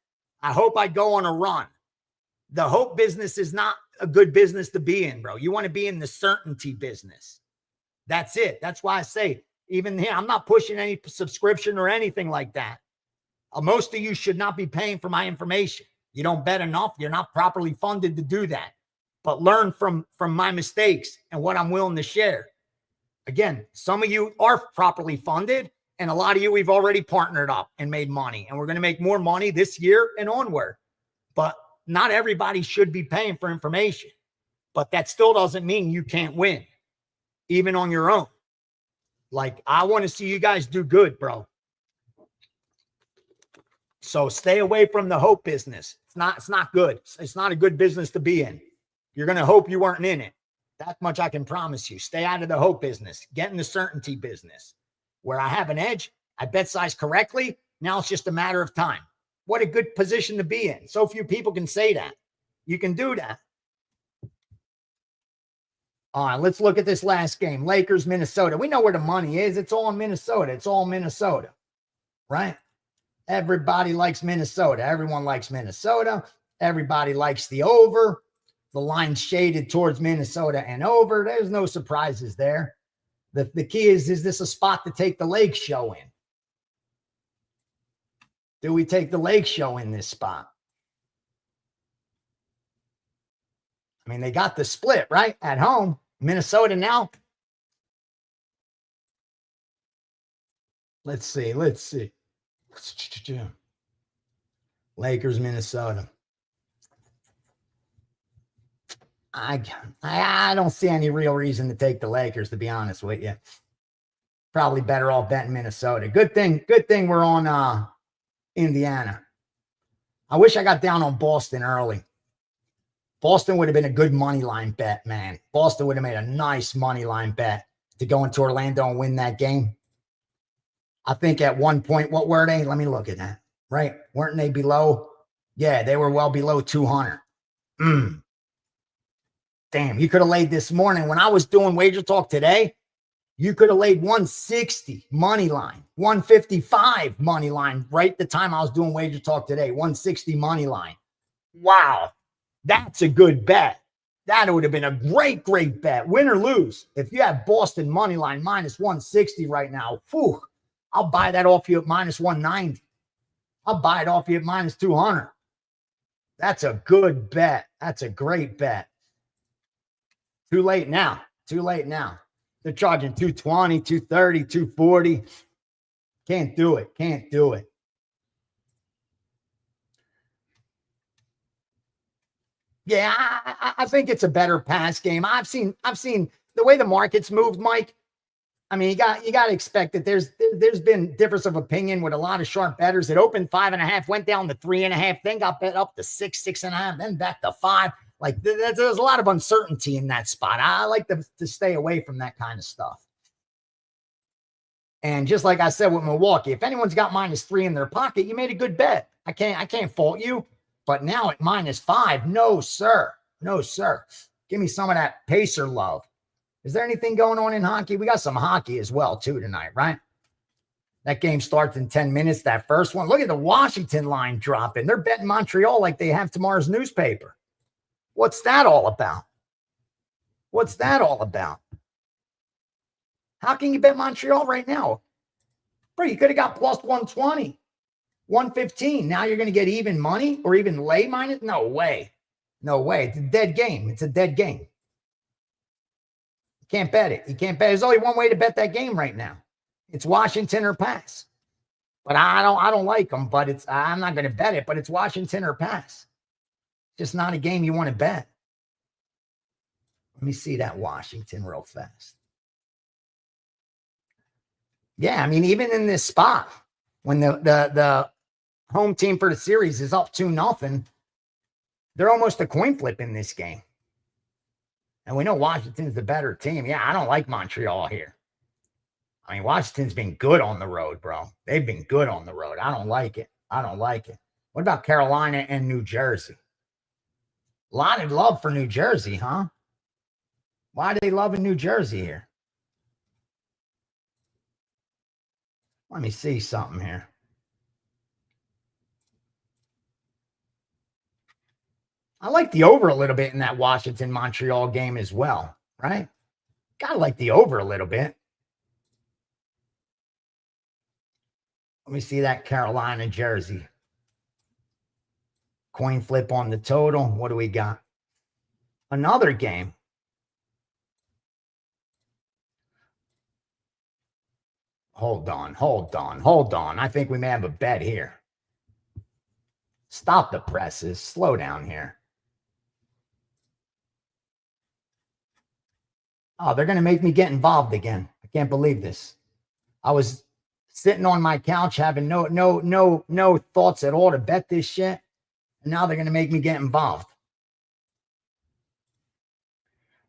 I hope I go on a run. The hope business is not a good business to be in, bro. You want to be in the certainty business. That's it. That's why I say, even here, I'm not pushing any subscription or anything like that. Most of you should not be paying for my information. You don't bet enough. You're not properly funded to do that. But learn from my mistakes and what I'm willing to share. Again, some of you are properly funded, and a lot of you, we've already partnered up and made money, and we're going to make more money this year and onward. But not everybody should be paying for information. But that still doesn't mean you can't win, even on your own. Like, I want to see you guys do good, bro. So stay away from the hope business. It's not good. It's not a good business to be in. You're going to hope you weren't in it. That much I can promise you. Stay out of the hope business. Get in the certainty business. Where I have an edge, I bet size correctly. Now it's just a matter of time. What a good position to be in. So few people can say that. You can do that. All right, let's look at this last game. Lakers, Minnesota. We know where the money is. It's all in Minnesota. Right? Everybody likes Minnesota. Everyone likes Minnesota. Everybody likes the over. The line's shaded towards Minnesota and over. There's no surprises there. The key is this a spot to take the Lake Show in? Do we take the Lake Show in this spot? I mean, they got the split, right? At home. Minnesota now. Let's see. Lakers, Minnesota. I don't see any real reason to take the Lakers, to be honest with you. Probably better off betting Minnesota. Good thing we're on Indiana. I wish I got down on Boston early. Boston would have been a good money line bet, man. Boston would have made a nice money line bet to go into Orlando and win that game. I think at one point, what were they? Let me look at that. Right? Weren't they below? Yeah, they were well below 200. Damn, you could have laid this morning. When I was doing WagerTalk today, you could have laid 160 money line, 155 money line right the time I was doing WagerTalk today, 160 money line. Wow, that's a good bet. That would have been a great bet. Win or lose. If you have Boston money line minus 160 right now, whew, I'll buy that off you at minus 190. I'll buy it off you at minus 200. That's a good bet. That's a great bet. Too late now. They're charging 220, 230, 240. Can't do it. Yeah, I think it's a better pass game. I've seen the way the market's moved, Mike. I mean, you got to expect that there's been difference of opinion with a lot of sharp bettors. It opened 5.5, went down to 3.5, then got bet up to 6.5, then back to 5. Like there's a lot of uncertainty in that spot. I like to stay away from that kind of stuff. And just like I said with Milwaukee, if anyone's got -3 in their pocket, you made a good bet. I can't fault you. But now at -5, no, sir. Give me some of that Pacer love. Is there anything going on in hockey? We got some hockey as well, too, tonight, right? That game starts in 10 minutes, that first one. Look at the Washington line dropping. They're betting Montreal like they have tomorrow's newspaper. What's that all about? How can you bet Montreal right now? Bro, you could have got plus 120, 115. Now you're going to get even money or even lay minus? No way. It's a dead game. You can't bet it. There's only one way to bet that game right now. It's Washington or pass. But I don't like them, but I'm not going to bet it, but it's Washington or pass. Just not a game you want to bet. Let me see that Washington real fast. Yeah, I mean, even in this spot, when the home team for the series is up 2-0, they're almost a coin flip in this game. And we know Washington's the better team. Yeah, I don't like Montreal here. I mean, Washington's been good on the road, bro. They've been good on the road. I don't like it. What about Carolina and New Jersey? A lot of love for New Jersey, huh? Why are they loving New Jersey here? Let me see something here. I like the over a little bit in that Washington-Montreal game as well, right? Gotta like the over a little bit. Let me see that Carolina-Jersey. Coin flip on the total. What do we got? Another game. Hold on. I think we may have a bet here. Stop the presses. Slow down here. Oh, they're going to make me get involved again. I can't believe this. I was sitting on my couch having no thoughts at all to bet this shit. And now they're going to make me get involved.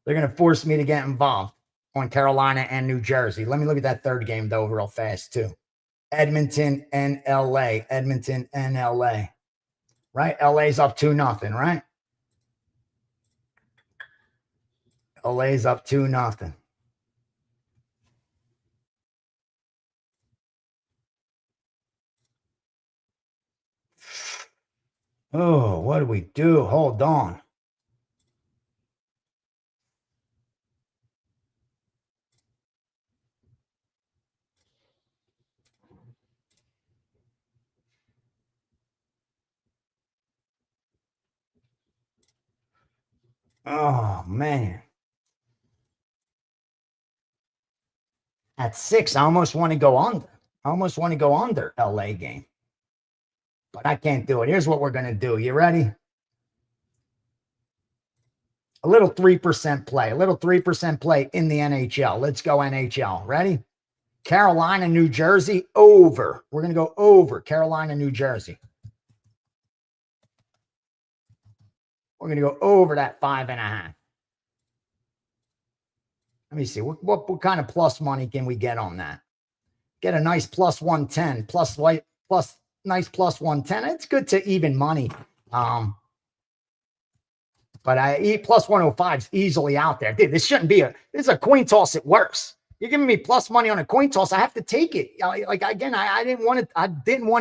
They're going to force me to get involved on Carolina and New Jersey. Let me look at that third game, though, real fast, too. Edmonton and LA. Right? LA's up 2-0, right? LA's up 2-0. Oh, what do we do? Hold on. Oh, man. At 6, I almost want to go under. I almost want to go under LA game. But I can't do it. Here's what we're going to do. You ready? A little 3% play. A little 3% play in the NHL. Let's go NHL. Ready? Carolina, New Jersey, over. We're going to go over Carolina, New Jersey. We're going to go over that 5.5. Let me see. What kind of plus money can we get on that? Get a nice plus 110, nice plus 110. It's good to even money. But plus 105 is easily out there. Dude, this shouldn't be this is a coin toss at worst. You're giving me plus money on a coin toss. I have to take it. Like again, I didn't want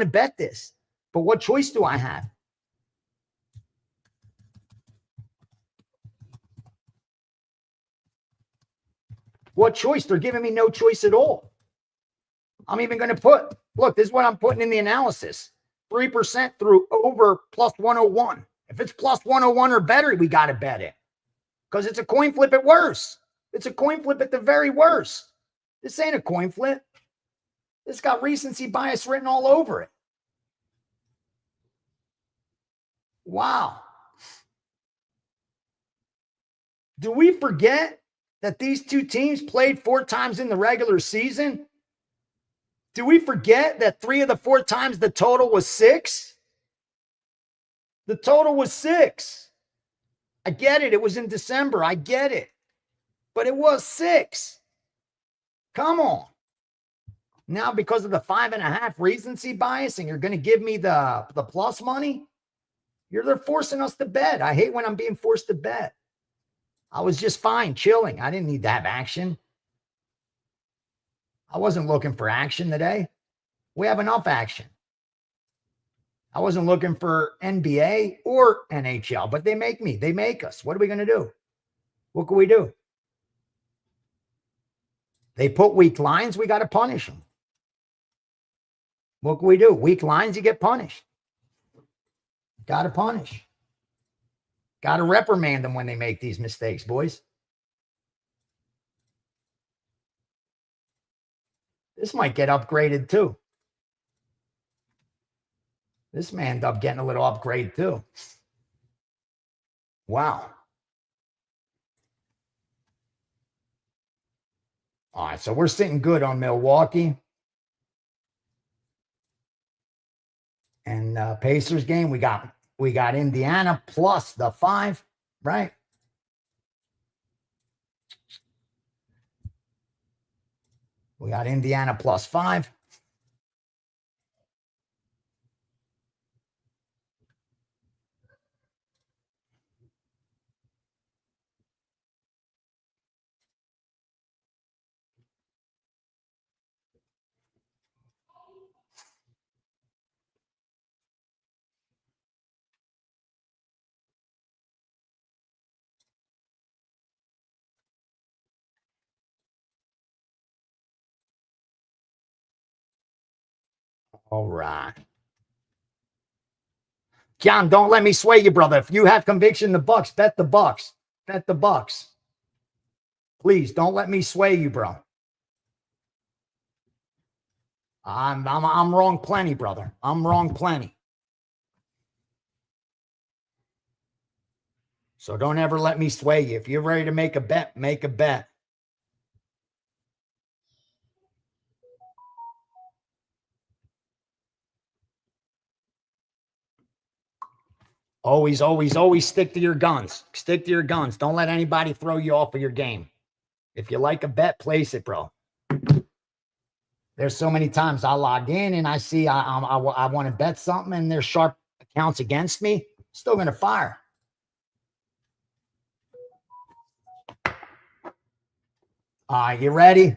to bet this. But what choice do I have? What choice? They're giving me no choice at all. I'm even going to look, this is what I'm putting in the analysis. 3% through over plus 101. If it's plus 101 or better, we got to bet it. Because it's a coin flip at worst. It's a coin flip at the very worst. This ain't a coin flip. This got recency bias written all over it. Wow. Do we forget that these two teams played 4 times in the regular season? Do we forget that 3 of the 4 times the total was 6? The total was 6. I get it. It was in December. I get it. But it was 6. Come on. Now, because of the 5.5 recency bias, and you're going to give me the plus money, they're forcing us to bet. I hate when I'm being forced to bet. I was just fine, chilling. I didn't need to have action. I wasn't looking for action today. We have enough action. I wasn't looking for NBA or NHL, but they make us. What are we going to do? What can we do? They put weak lines. We got to punish them. What can we do? Weak lines, you get punished. Got to punish. Got to reprimand them when they make these mistakes, boys. This might get upgraded too. This may end up getting a little upgrade too. Wow. All right, so we're sitting good on Milwaukee. And Pacers game, we got Indiana plus the 5, right? We got Indiana plus 5. All right. John, don't let me sway you, brother. If you have conviction, the Bucks, bet the Bucks. Bet the Bucks. Please don't let me sway you, bro. I'm wrong plenty, brother. I'm wrong plenty. So don't ever let me sway you. If you're ready to make a bet, make a bet. Always, always, always stick to your guns. Stick to your guns. Don't let anybody throw you off of your game. If you like a bet, place it, bro. There's so many times I log in and I see I want to bet something and there's sharp accounts against me. Still going to fire. All right, you ready?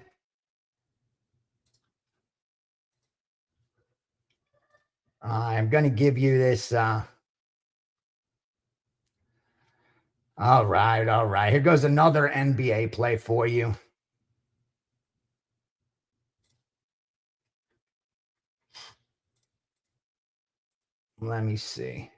I'm going to give you this All right, all right. Here goes another NBA play for you. Let me see.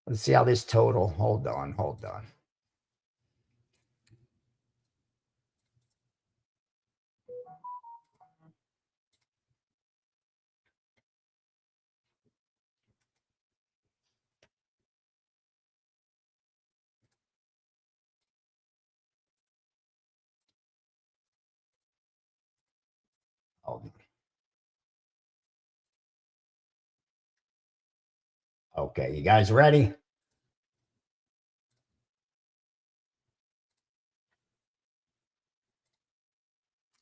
Let's see how this total. Hold on, hold on. Hold on. Okay, you guys ready?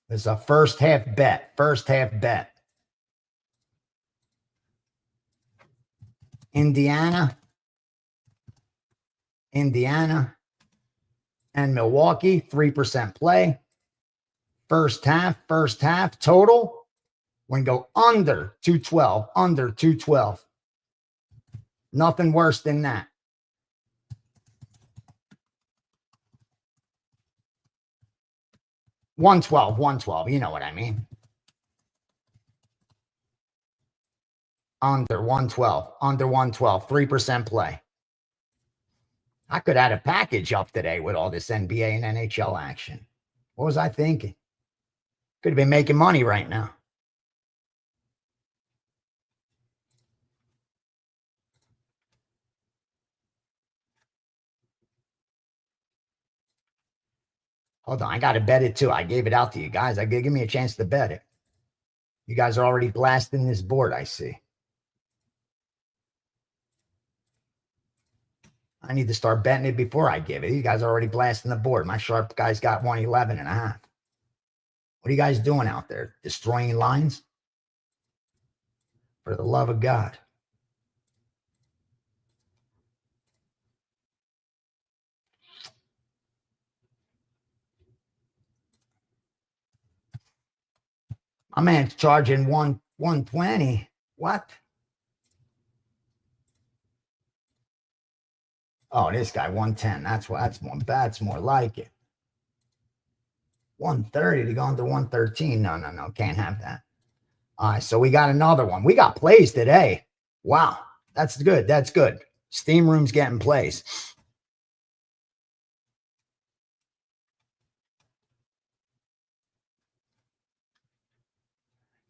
This is a first half bet. First half bet. Indiana, and Milwaukee, 3% play. First half, total. We're going to go under 212, under 212. Nothing worse than that. One twelve. You know what I mean. Under 112, 3% play. I could add a package up today with all this NBA and NHL action. What was I thinking? Could have been making money right now. Hold on, I got to bet it too. I gave it out to you guys. Give me a chance to bet it. You guys are already blasting this board, I see. I need to start betting it before I give it. You guys are already blasting the board. My sharp guys got 111.5. What are you guys doing out there? Destroying lines? For the love of God. My man's charging 120. What? Oh, this guy 110. That's more like it. 130 to go into 113. No. Can't have that. All right, so we got another one. We got plays today. Wow. That's good. SteamRoom's getting plays.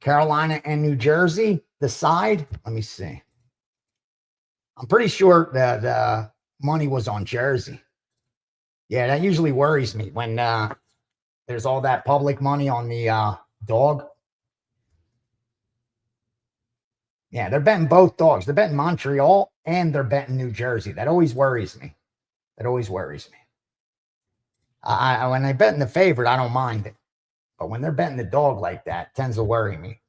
Carolina and New Jersey, the side. Let me see. I'm pretty sure the money was on Jersey. Yeah, that usually worries me when there's all that public money on the dog. Yeah, they're betting both dogs. They're betting Montreal and they're betting New Jersey. That always worries me. When they bet in the favorite, I don't mind it. But when they're betting the dog like that, it tends to worry me.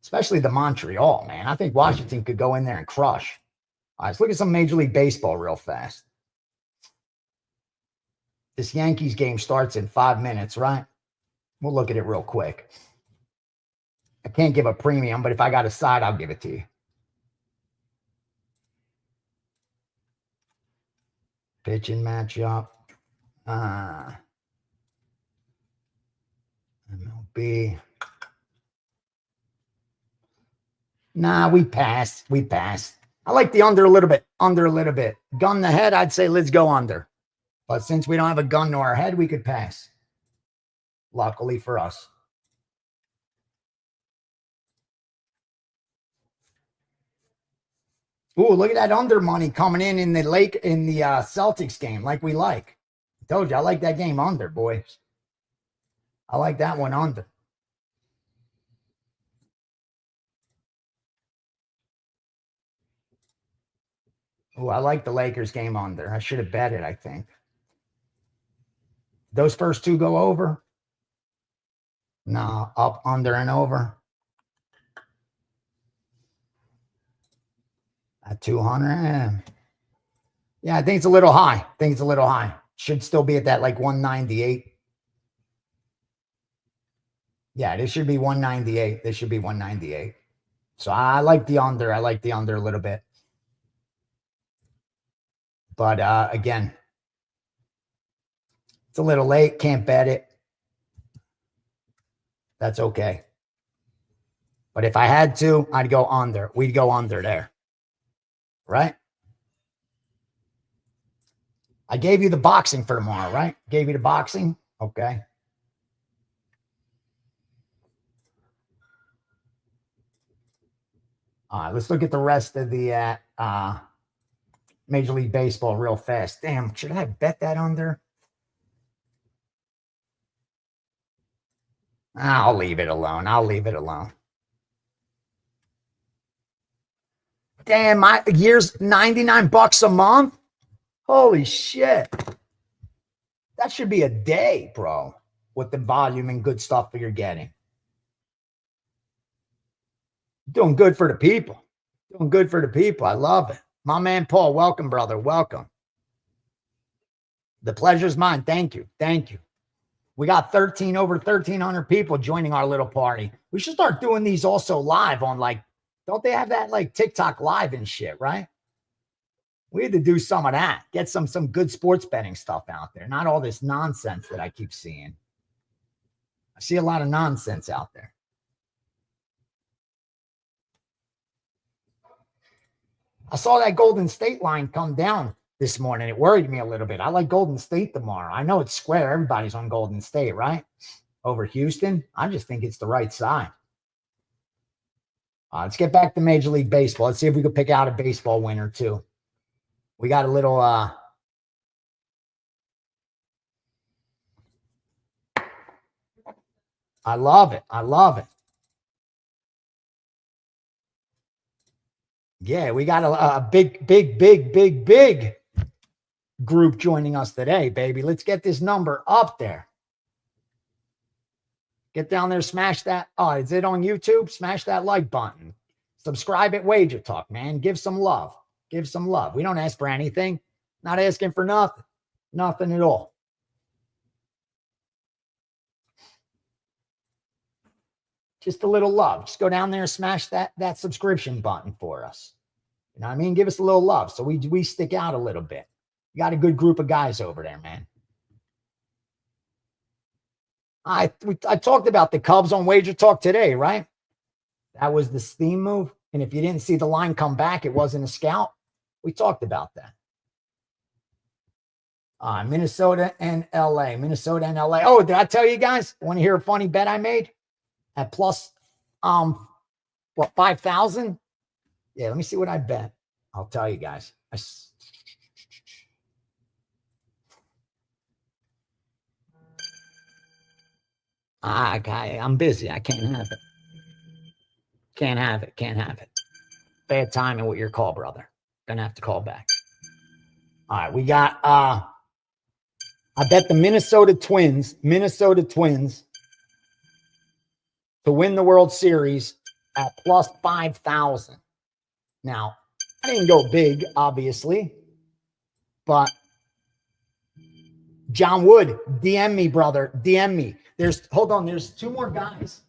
Especially the Montreal, man. I think Washington could go in there and crush. All right, let's look at some Major League Baseball real fast. This Yankees game starts in 5 minutes, right? We'll look at it real quick. I can't give a premium, but if I got a side, I'll give it to you. Pitching matchup. MLB. Nah, we passed. I like the under a little bit. Gun the head, I'd say let's go under. But since we don't have a gun to our head, we could pass. Luckily for us. Ooh, look at that under money coming in the Celtics game, like we like. I told you, I like that game under, boys. I like that one under. Ooh, I like the Lakers game under. I should have bet it, I think. Those first two go over? No, up, under, and over. At 200. Yeah, I think it's a little high. Should still be at that like 198. Yeah, this should be 198. This should be 198. So I like the under. I like the under a little bit. But again, it's a little late. Can't bet it. That's okay. But if I had to, I'd go under. We'd go under there. Right? I gave you the boxing for tomorrow, right? Gave you the boxing? Okay. All right, let's look at the rest of the Major League Baseball real fast. Damn, should I bet that under? I'll leave it alone. I'll leave it alone. Damn, my year's $99 a month? Holy shit. That should be a day, bro, with the volume and good stuff that you're getting. Doing good for the people. Doing good for the people. I love it. My man, Paul, welcome, brother. Welcome. The pleasure's mine. Thank you. Thank you. We got over 1,300 people joining our little party. We should start doing these also live on don't they have that TikTok live and shit, right? We had to do some of that. Get some good sports betting stuff out there. Not all this nonsense that I keep seeing. I see a lot of nonsense out there. I saw that Golden State line come down this morning. It worried me a little bit. I like Golden State tomorrow. I know it's square. Everybody's on Golden State, right? Over Houston. I just think it's the right side. Let's get back to Major League Baseball. Let's see if we could pick out a baseball winner too. We got a little I love it. I love it. Yeah, we got a big group joining us today, baby. Let's get this number up there. Get down there, smash that. Oh, is it on YouTube? Smash that like button. Subscribe at WagerTalk, man. Give some love. Give some love. We don't ask for anything. Not asking for nothing. Nothing at all. Just a little love. Just go down there and smash that subscription button for us. You know what I mean? Give us a little love so we stick out a little bit. You got a good group of guys over there, man. I talked about the Cubs on WagerTalk today, right? That was the steam move. And if you didn't see the line come back, it wasn't a scout. We talked about that. Minnesota and LA. Minnesota and LA. Oh, did I tell you guys? Want to hear a funny bet I made? At plus 5,000? Yeah, let me see what I bet. I'll tell you guys. I'm busy. I can't have it. Can't have it. Can't have it. Bad timing with your call, brother. Gonna have to call back. All right, we got I bet the Minnesota Twins to win the World Series at plus 5,000. Now, I didn't go big, obviously, but John Wood, DM me, brother. DM me. There's two more guys.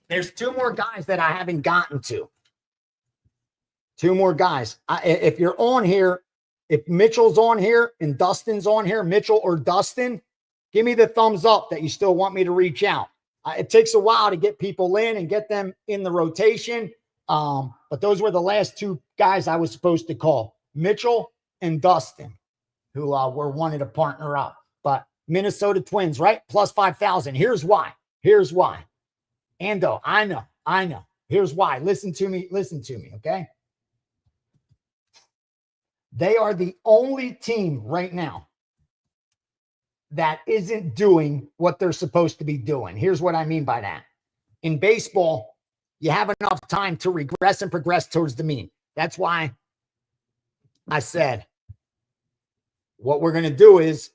There's two more guys that I haven't gotten to. Two more guys. If you're on here, if Mitchell's on here and Dustin's on here, Mitchell or Dustin, give me the thumbs up that you still want me to reach out. It takes a while to get people in and get them in the rotation. But those were the last two guys I was supposed to call, Mitchell and Dustin, who wanted to partner up. But Minnesota Twins, right? Plus 5,000. Here's why. Ando, I know. Here's why. Listen to me, okay? They are the only team right now that isn't doing what they're supposed to be doing. Here's what I mean by that. In baseball, you have enough time to regress and progress towards the mean. That's why I said what we're going to do is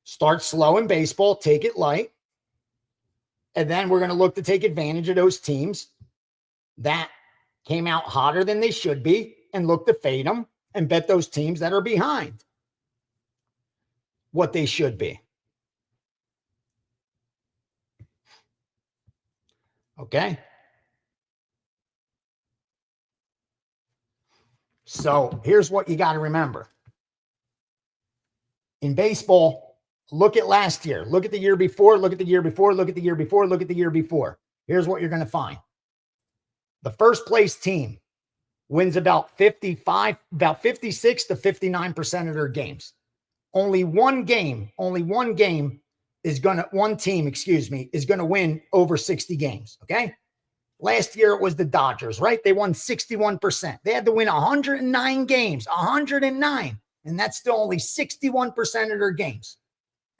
start slow in baseball, take it light, and then we're going to look to take advantage of those teams that came out hotter than they should be and look to fade them and bet those teams that are behind. what they should be. Okay. So here's what you got to remember. In baseball, look at last year. Look at the year before. Look at the year before. Look at the year before. Look at the year before. Here's what you're going to find. The first place team wins about 56 to 59% of their games. One team is going to win over 60 games. Okay. Last year it was the Dodgers, right? They won 61%. They had to win 109 games, 109. And that's still only 61% of their games.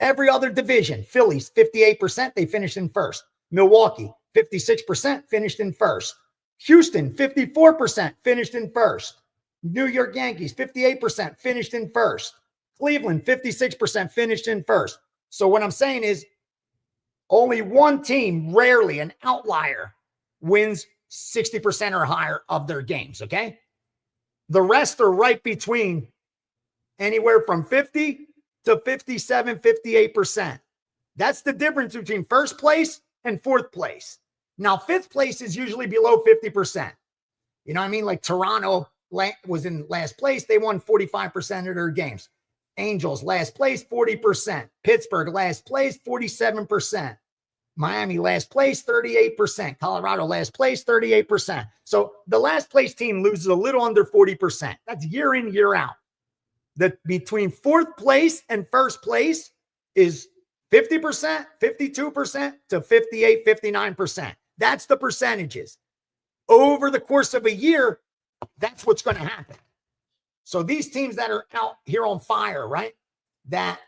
Every other division, Phillies, 58%, they finished in first. Milwaukee, 56%, finished in first. Houston, 54%, finished in first. New York Yankees, 58%, finished in first. Cleveland, 56%, finished in first. So what I'm saying is only one team, rarely an outlier, wins 60% or higher of their games, okay? The rest are right between anywhere from 50 to 57, 58%. That's the difference between first place and fourth place. Now, fifth place is usually below 50%. You know what I mean? Like Toronto was in last place. They won 45% of their games. Angels, last place, 40%. Pittsburgh, last place, 47%. Miami, last place, 38%. Colorado, last place, 38%. So the last place team loses a little under 40%. That's year in, year out. Between fourth place and first place is 50%, 52% to 58, 59%. That's the percentages. Over the course of a year, that's what's going to happen. So these teams that are out here on fire, right, that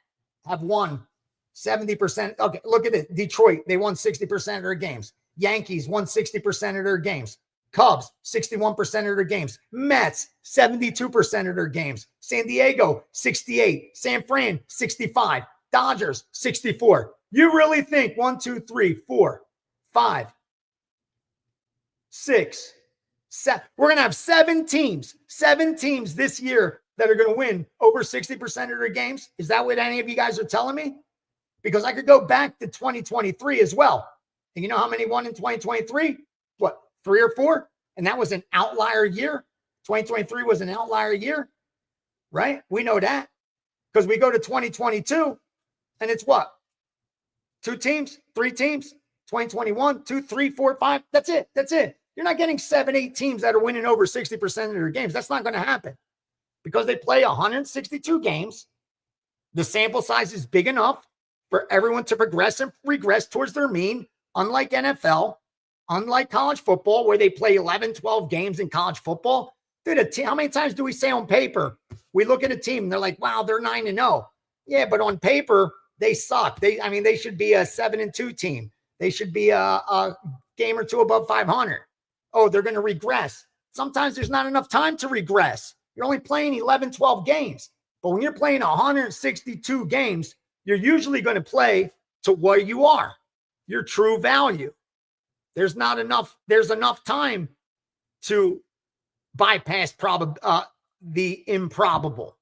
have won 70%. Okay, look at it. Detroit, they won 60% of their games. Yankees won 60% of their games. Cubs, 61% of their games. Mets, 72% of their games. San Diego, 68. San Fran, 65. Dodgers, 64. You really think 1, 2, 3, 4, 5, 6, 7. We're going to have seven teams this year that are going to win over 60% of their games? Is that what any of you guys are telling me? Because I could go back to 2023 as well. And you know how many won in 2023? What, 3 or 4? And that was an outlier year. 2023 was an outlier year, right? We know that because we go to 2022 and it's what? 2 teams, 3 teams, 2021, 2, 3, 4, 5. That's it. That's it. You're not getting 7, 8 teams that are winning over 60% of their games. That's not going to happen because they play 162 games. The sample size is big enough for everyone to progress and regress towards their mean, unlike NFL, unlike college football, where they play 11, 12 games in college football. Dude, how many times do we say on paper, we look at a team and they're like, wow, they're 9-0. Yeah, but on paper, they suck. They should be a 7-2 team. They should be a game or 2 above 500. Oh, they're going to regress. Sometimes there's not enough time to regress. You're only playing 11, 12 games. But when you're playing 162 games, you're usually going to play to where you are, your true value. There's enough time to bypass the improbable.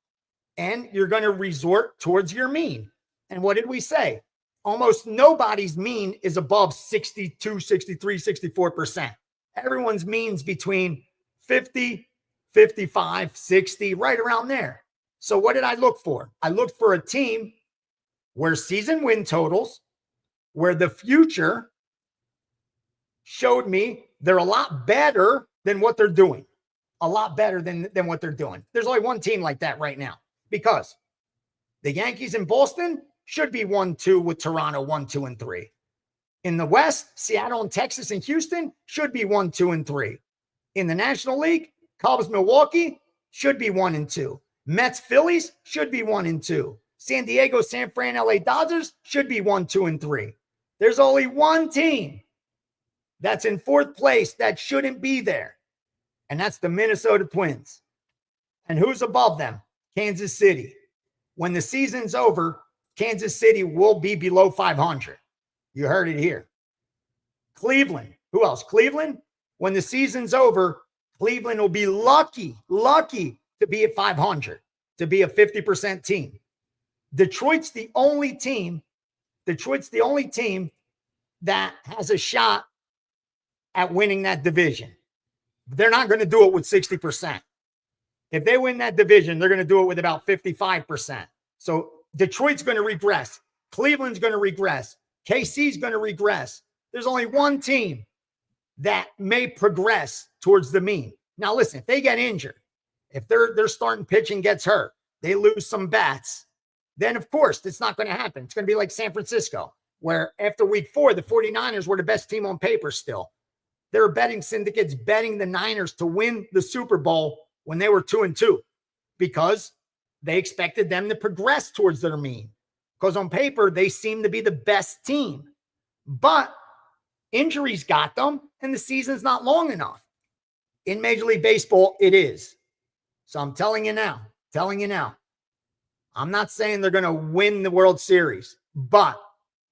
And you're going to resort towards your mean. And what did we say? Almost nobody's mean is above 62, 63, 64%. Everyone's means between 50, 55, 60, right around there. So what did I look for? I looked for a team where season win totals, where the future showed me they're a lot better than what they're doing. A lot better than what they're doing. There's only one team like that right now because the Yankees in Boston should be 1-2 with Toronto 1, 2, and 3. In the West, Seattle and Texas and Houston should be 1, 2, and 3. In the National League, Cubs, Milwaukee should be 1 and 2. Mets, Phillies should be 1 and 2. San Diego, San Fran, LA Dodgers should be 1, 2, and 3. There's only one team that's in fourth place that shouldn't be there, and that's the Minnesota Twins. And who's above them? Kansas City. When the season's over, Kansas City will be below 500. You heard it here. Cleveland. Who else? Cleveland. When the season's over, Cleveland will be lucky to be at 500, to be a 50% team. Detroit's the only team that has a shot at winning that division. They're not going to do it with 60%. If they win that division, they're going to do it with about 55%. So Detroit's going to regress. Cleveland's going to regress. KC's going to regress. There's only one team that may progress towards the mean. Now, listen, if they get injured, if their starting pitching gets hurt, they lose some bats, then of course it's not going to happen. It's going to be like San Francisco, where after week 4, the 49ers were the best team on paper still. There were betting syndicates betting the Niners to win the Super Bowl when they were 2-2 because they expected them to progress towards their mean. Because on paper, they seem to be the best team. But injuries got them, and the season's not long enough. In Major League Baseball, it is. So I'm telling you now. I'm not saying they're going to win the World Series, but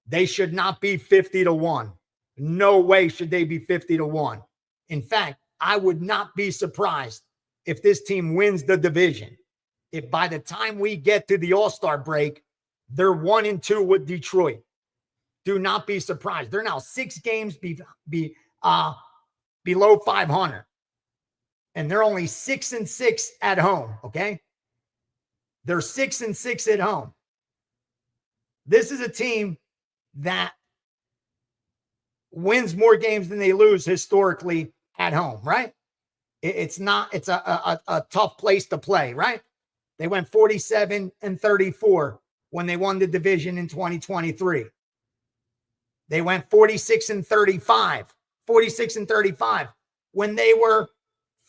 they should not be 50-1. No way should they be 50-1. In fact, I would not be surprised if this team wins the division. If by the time we get to the All-Star break, they're 1-2 with Detroit. Do not be surprised. They're now 6 games below 500. And they're only 6-6 at home, okay? They're 6-6 at home. This is a team that wins more games than they lose historically at home, right? It's a tough place to play, right? They went 47-34 when they won the division in 2023. They went 46-35 when they were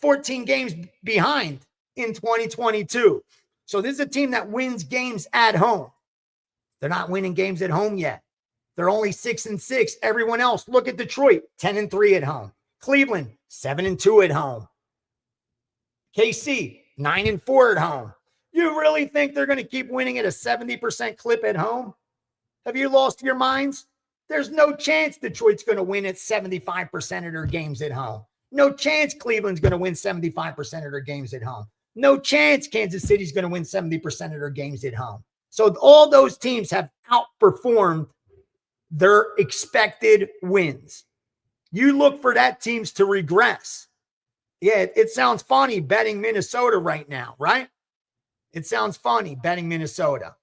14 games behind in 2022. So this is a team that wins games at home. They're not winning games at home yet. They're only 6-6. Everyone else, look at Detroit, 10-3 at home. Cleveland, 7-2 at home. KC, 9-4 at home. You really think they're going to keep winning at a 70% clip at home? Have you lost your minds? There's no chance Detroit's going to win at 75% of their games at home. No chance Cleveland's going to win 75% of their games at home. No chance Kansas City's going to win 70% of their games at home. So all those teams have outperformed their expected wins. You look for that teams to regress. Yeah, it sounds funny betting Minnesota right now, right? It sounds funny betting Minnesota.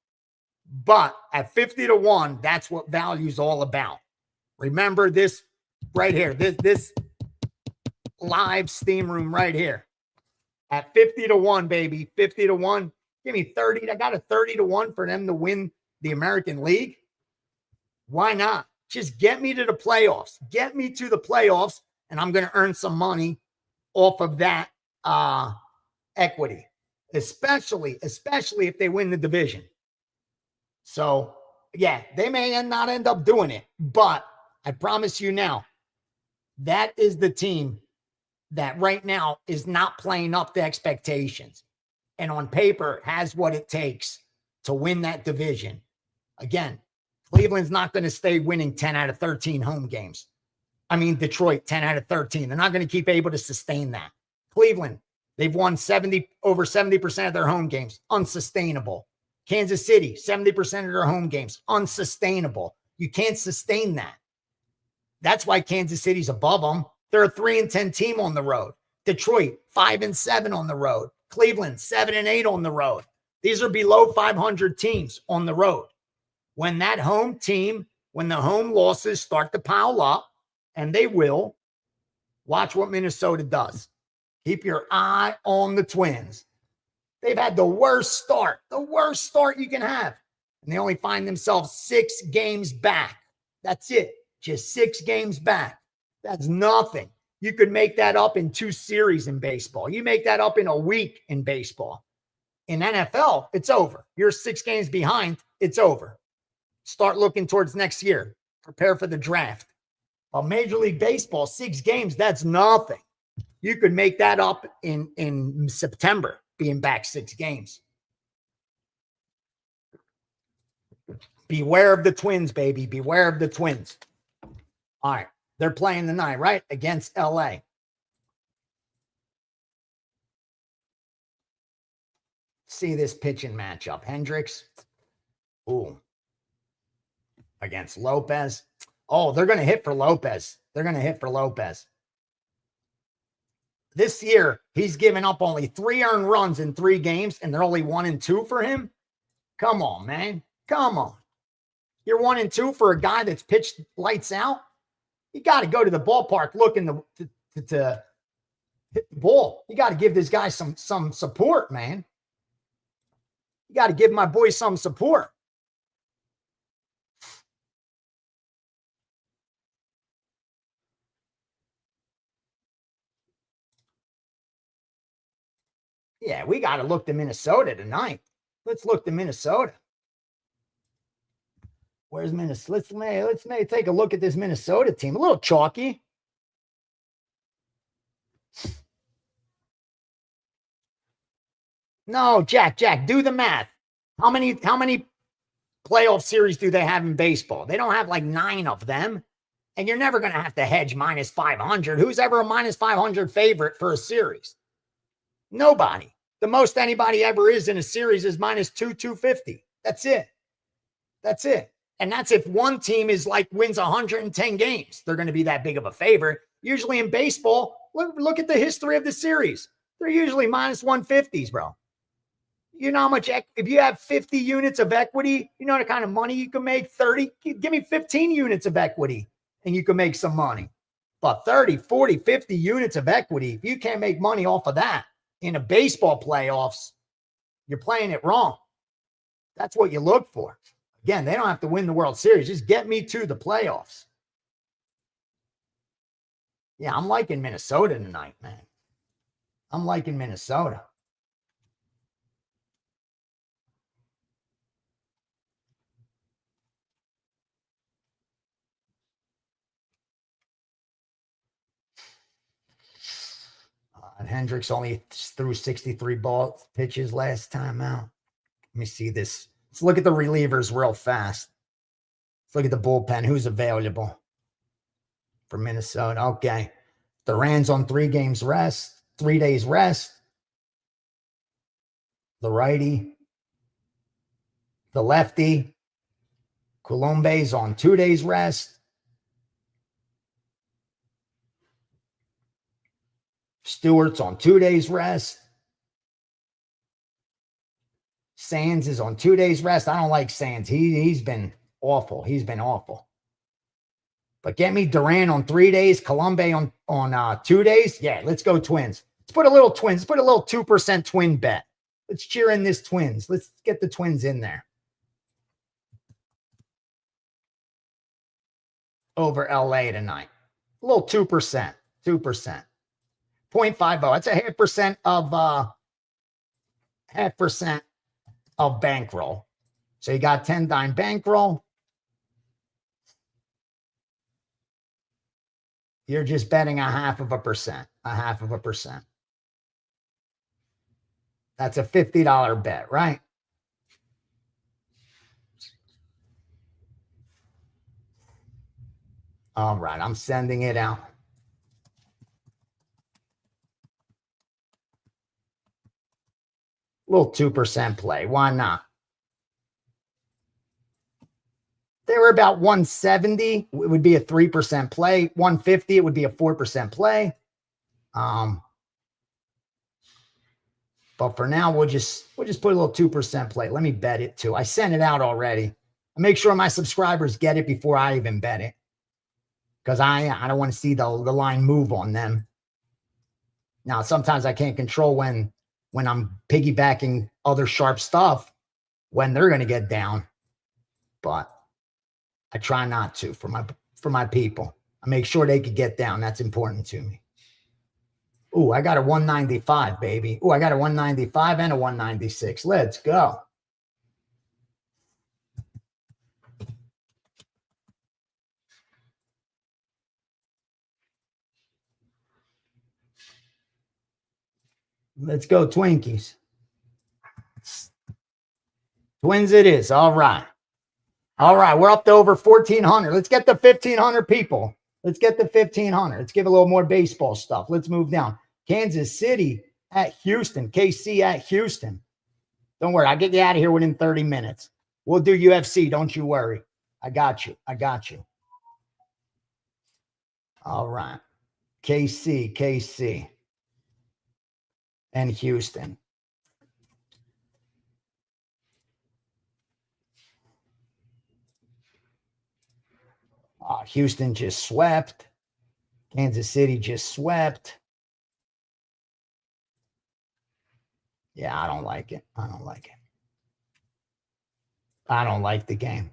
But at 50-1, that's what value's all about. Remember this right here, this live SteamRoom right here. At 50-1, baby, 50-1. Give me 30. I got a 30-1 for them to win the American League. Why not? Just get me to the playoffs. Get me to the playoffs, and I'm going to earn some money off of that equity, especially if they win the division. So, yeah, they may not end up doing it, but I promise you now, that is the team that right now is not playing up to expectations and on paper has what it takes to win that division. Again, Cleveland's not going to stay winning 10 out of 13 home games. I mean, Detroit, 10 out of 13. They're not going to keep able to sustain that. Cleveland, they've won over 70% of their home games. Unsustainable. Kansas City, 70% of their home games. Unsustainable. You can't sustain that. That's why Kansas City's above them. They're a 3-10 team on the road. Detroit, 5-7 on the road. Cleveland, 7-8 on the road. These are below 500 teams on the road. When that home team, when the home losses start to pile up, and they will, watch what Minnesota does. Keep your eye on the Twins. They've had the worst start you can have. And they only find themselves 6 games back. That's it. Just 6 games back. That's nothing. You could make that up in 2 series in baseball. You make that up in a week in baseball. In NFL, it's over. You're 6 games behind. It's over. Start looking towards next year. Prepare for the draft. Well, Major League Baseball, 6 games, that's nothing. You could make that up in September, being back 6 games. Beware of the Twins, baby. Beware of the Twins. All right. They're playing tonight, right? Against LA. See this pitching matchup. Hendricks, Ooh. Against Lopez. Oh, they're going to hit for Lopez. They're going to hit for Lopez. This year, he's given up only 3 earned runs in 3 games, and they're only 1-2 for him. Come on, man. Come on. You're 1-2 for a guy that's pitched lights out. You got to go to the ballpark looking to hit the ball. You got to give this guy some support, man. You got to give my boy some support. Yeah, we got to look to Minnesota tonight. Let's look to Minnesota. Where's Minnesota? Let's take a look at this Minnesota team. A little chalky. No, Jack, do the math. How many playoff series do they have in baseball? They don't have like 9 of them. And you're never going to have to hedge minus 500. Who's ever a minus 500 favorite for a series? Nobody. The most anybody ever is in a series is minus 250. That's it. That's it. And that's if one team wins 110 games. They're going to be that big of a favorite. Usually in baseball, look at the history of the series. They're usually minus 150s, bro. You know how much, if you have 50 units of equity, you know the kind of money you can make? 30. Give me 15 units of equity and you can make some money. But 30, 40, 50 units of equity, if you can't make money off of that, in a baseball playoffs, you're playing it wrong. That's what you look for. Again, they don't have to win the World Series. Just get me to the playoffs. Yeah, I'm liking Minnesota tonight, man. I'm liking Minnesota. Hendricks only threw 63 pitches last time out. Let me see this. Let's look at the relievers real fast. Let's look at the bullpen. Who's available for Minnesota? Okay. Duran's on 3 days rest. The righty. The lefty. Colombe's on 2 days rest. Stewart's on 2 days rest. Sands is on 2 days rest. I don't like Sands. He's been awful. He's been awful. But get me Duran on 3 days, Colombe on 2 days. Yeah, let's go Twins. Let's put a little Twins. Let's put a little 2% twin bet. Let's cheer in this Twins. Let's get the Twins in there. Over LA tonight. A little 2%. 2%. 0.50. That's a 0.5% of bankroll. So you got 10-dime bankroll. You're just betting 0.5%. 0.5%. That's a $50 bet, right? All right, I'm sending it out. Little 2% play. Why not? They were about 170. It would be a 3% play. 150, it would be a 4% play. But for now, we'll just put a little 2% play. Let me bet it too. I sent it out already. I make sure my subscribers get it before I even bet it, because I don't want to see the line move on them. Now, sometimes I can't control when I'm piggybacking other sharp stuff when they're going to get down, but I try not to for my people. I make sure they could get down. That's important to me. Ooh, I got a 195, baby. Ooh, I got a 195 and a 196. Let's go. Let's go, Twinkies. Twins it is. All right. All right. We're up to over 1,400. Let's get the 1,500 people. Let's get the 1,500. Let's give a little more baseball stuff. Let's move down. Kansas City at Houston. KC at Houston. Don't worry. I'll get you out of here within 30 minutes. We'll do UFC. Don't you worry. I got you. All right. KC, and Houston. Houston just swept. Kansas City just swept. Yeah, I don't like it. I don't like the game.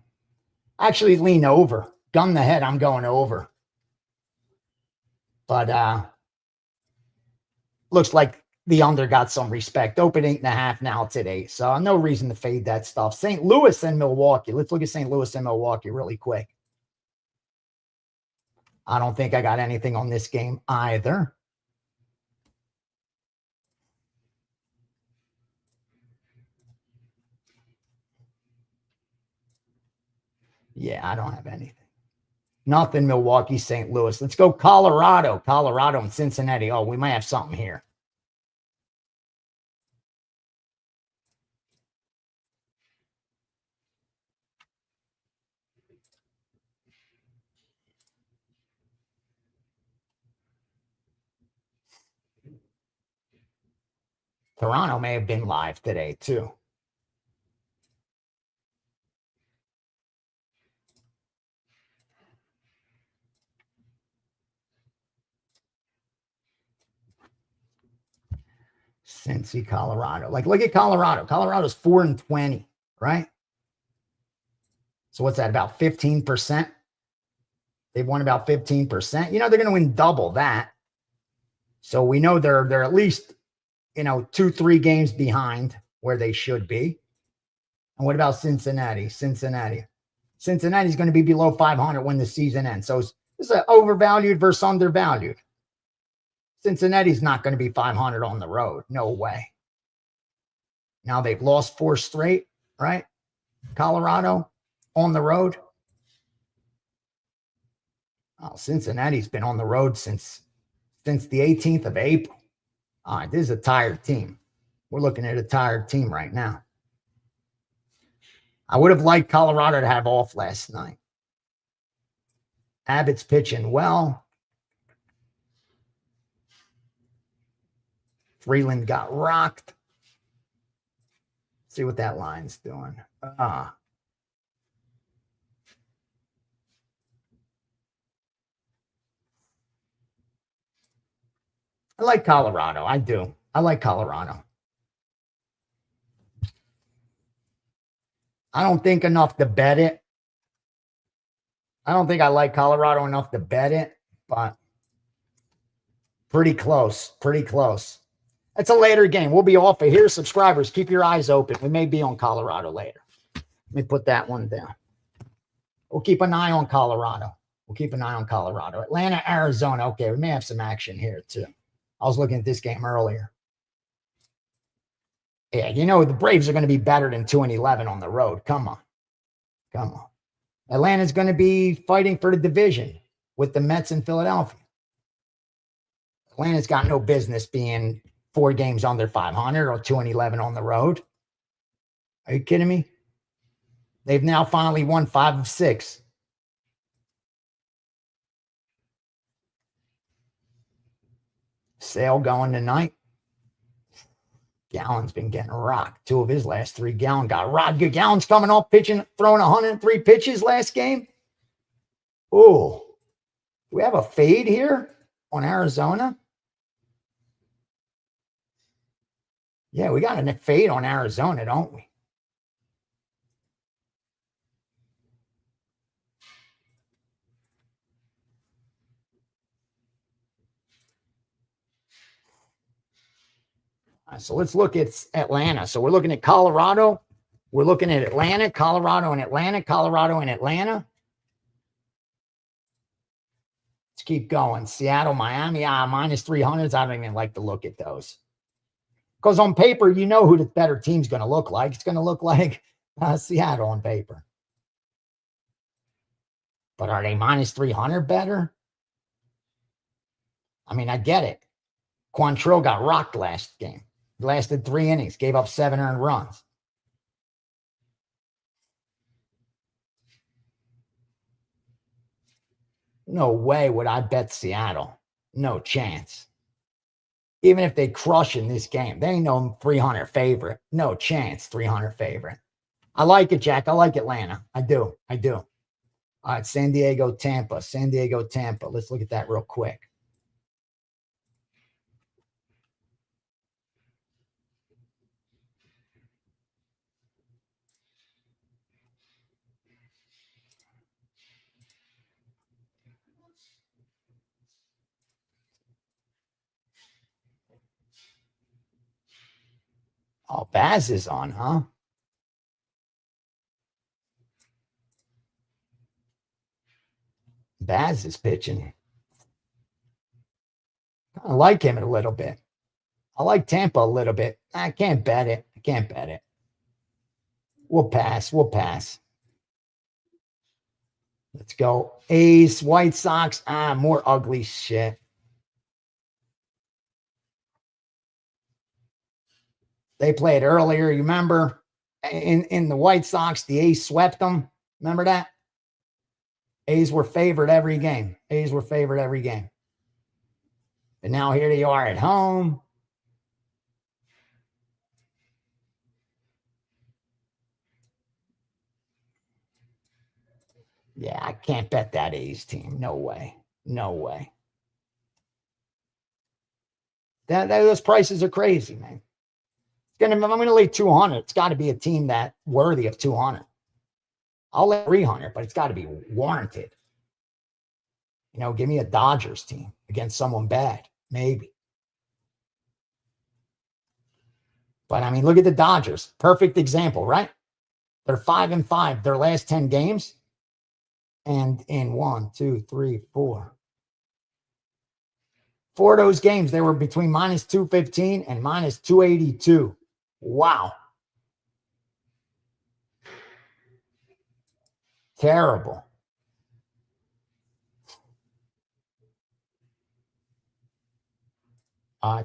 Actually, lean over. Gun the head. I'm going over. But looks like the under got some respect. Open 8.5 now. It's at 8. So no reason to fade that stuff. St. Louis and Milwaukee. Let's look at St. Louis and Milwaukee really quick. I don't think I got anything on this game either. Yeah, I don't have anything. Nothing Milwaukee, St. Louis. Let's go Colorado. Colorado and Cincinnati. Oh, we might have something here. Toronto may have been live today, too. Cincy, Colorado. Like, look at Colorado. Colorado's 4-20, right? So what's that, about 15%? They've won about 15%. You know, they're going to win double that. So we know they're at least, 2-3 games behind where they should be. And what about Cincinnati? Cincinnati's going to be below 500 when the season ends. So it's an overvalued versus undervalued. Cincinnati's not going to be 500 on the road. No way. Now they've lost 4 straight, right? Colorado on the road. Oh, Cincinnati's been on the road since the 18th of April. All right, this is a tired team. We're looking at a tired team right now. I would have liked Colorado to have off last night. Abbott's pitching well. Freeland got rocked. See what that line's doing. I like Colorado. I do. I like Colorado. I don't think enough to bet it. I don't think I like Colorado enough to bet it, but pretty close. Pretty close. It's a later game. We'll be off of here. Subscribers, keep your eyes open. We may be on Colorado later. Let me put that one down. We'll keep an eye on Colorado. Atlanta, Arizona. Okay, we may have some action here too. I was looking at this game earlier. Yeah, the Braves are going to be better than 2-11 on the road. Come on. Atlanta's going to be fighting for the division with the Mets in Philadelphia. Atlanta's got no business being 4 games under 500 or 2-11 on the road. Are you kidding me? They've now finally won 5 of 6. Sale going tonight. Gallen's been getting rocked. 2 of his last 3. Gallen got rocked. Gallen's coming off pitching, throwing 103 pitches last game. Oh, do we have a fade here on Arizona? Yeah, we got a fade on Arizona, don't we? So let's look at Atlanta. So we're looking at Colorado. We're looking at Atlanta, Colorado, and Atlanta. Let's keep going. Seattle, Miami, minus 300s. I don't even like to look at those. Because on paper, you know who the better team's going to look like. It's going to look like Seattle on paper. But are they minus 300 better? I mean, I get it. Quantrill got rocked last game. Lasted 3 innings, gave up 7 earned runs. No way would I bet Seattle. No chance. Even if they crush in this game, they ain't no 300 favorite. No chance, 300 favorite. I like it, Jack. I like Atlanta. I do. All right, San Diego, Tampa. Let's look at that real quick. Oh, Baz is on, huh? Baz is pitching. I like him a little bit. I like Tampa a little bit. I can't bet it. We'll pass. Let's go. Ace, White Sox. More ugly shit. They played earlier. You remember in the White Sox, the A's swept them. Remember that? A's were favored every game. And now here they are at home. Yeah, I can't bet that A's team. No way. Those prices are crazy, man. I'm going to lay 200. It's got to be a team that worthy of 200. I'll lay 300, but it's got to be warranted. Give me a Dodgers team against someone bad, maybe. But I mean, look at the Dodgers. Perfect example, right? They're 5-5 their last 10 games. And in 1, 2, 3, 4. 4 of those games, they were between minus 215 and minus 282. Wow. Terrible.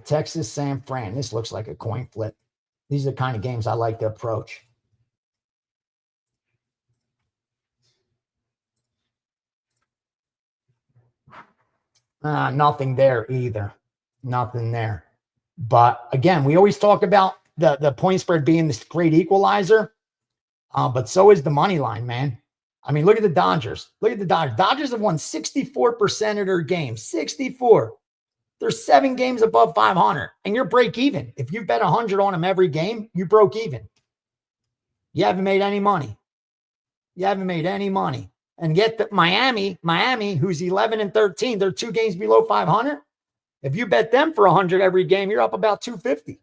Texas, San Fran. This looks like a coin flip. These are the kind of games I like to approach. Nothing there either. Nothing there. But again, we always talk about the point spread being this great equalizer. But so is the money line, man. I mean, look at the Dodgers. Dodgers have won 64% of their games. 64. They're 7 games above 500, and you're break even. If you bet 100 on them every game, you broke even. You haven't made any money. And yet the Miami, who's 11-13, they're 2 games below 500. If you bet them for 100 every game, you're up about 250.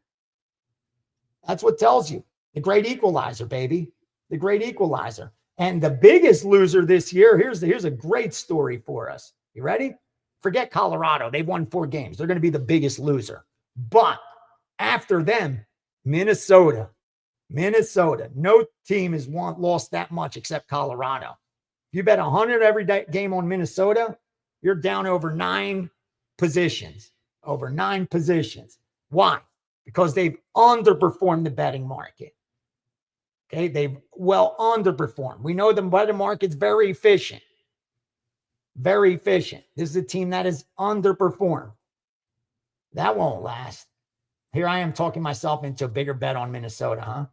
That's what tells you. The great equalizer, baby. The great equalizer. And the biggest loser this year, here's a great story for us. You ready? Forget Colorado. They've won 4 games. They're going to be the biggest loser. But after them, Minnesota. No team has lost that much except Colorado. If you bet 100 every game on Minnesota, you're down over 9 positions. Why? Because they've underperformed the betting market. Okay, they've underperformed. We know the betting market's very efficient. This is a team that is underperformed. That won't last. Here I am talking myself into a bigger bet on Minnesota, huh?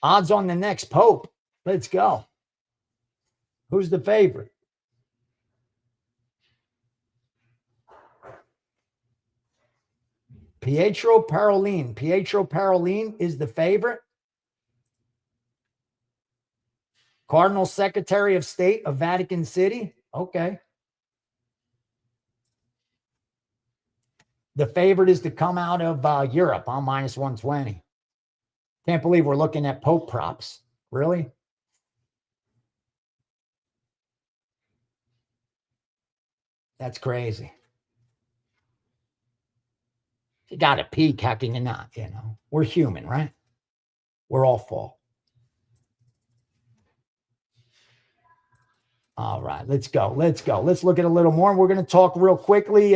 Odds on the next Pope. Let's go. Who's the favorite? Pietro Parolin is the favorite. Cardinal Secretary of State of Vatican City. Okay. The favorite is to come out of Europe on minus 120. Can't believe we're looking at Pope props. Really? That's crazy. You got to peak. How can you not? We're human, right? We're all fall. All right, let's go. Let's look at a little more. We're going to talk real quickly.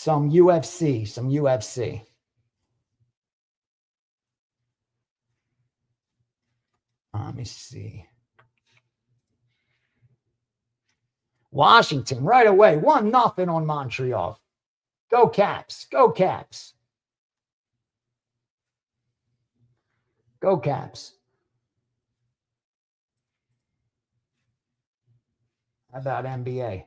some UFC. Let me see. Washington right away. 1-0 on Montreal. Go Caps. Go Caps. Go Caps. How about NBA?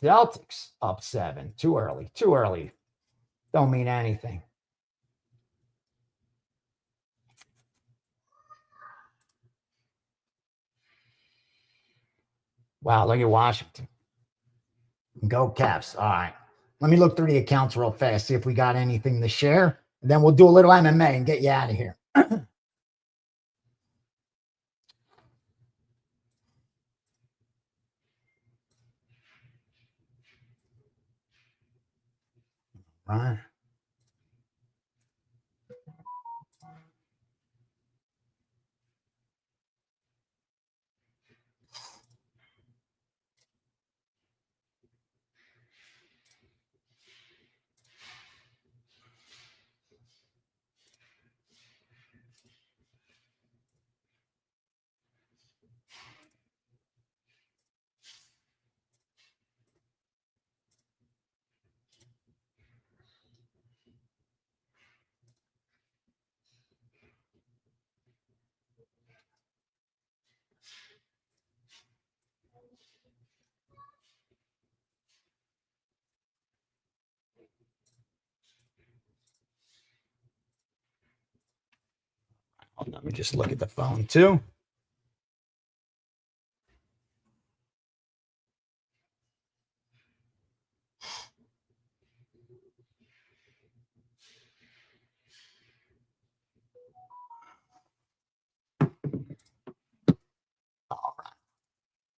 Celtics up 7. Too early. Too early. Don't mean anything. Wow, look at Washington. Go Caps. All right. Let me look through the accounts real fast, see if we got anything to share. And then we'll do a little MMA and get you out of here. Right. Let me just look at the phone too. All right.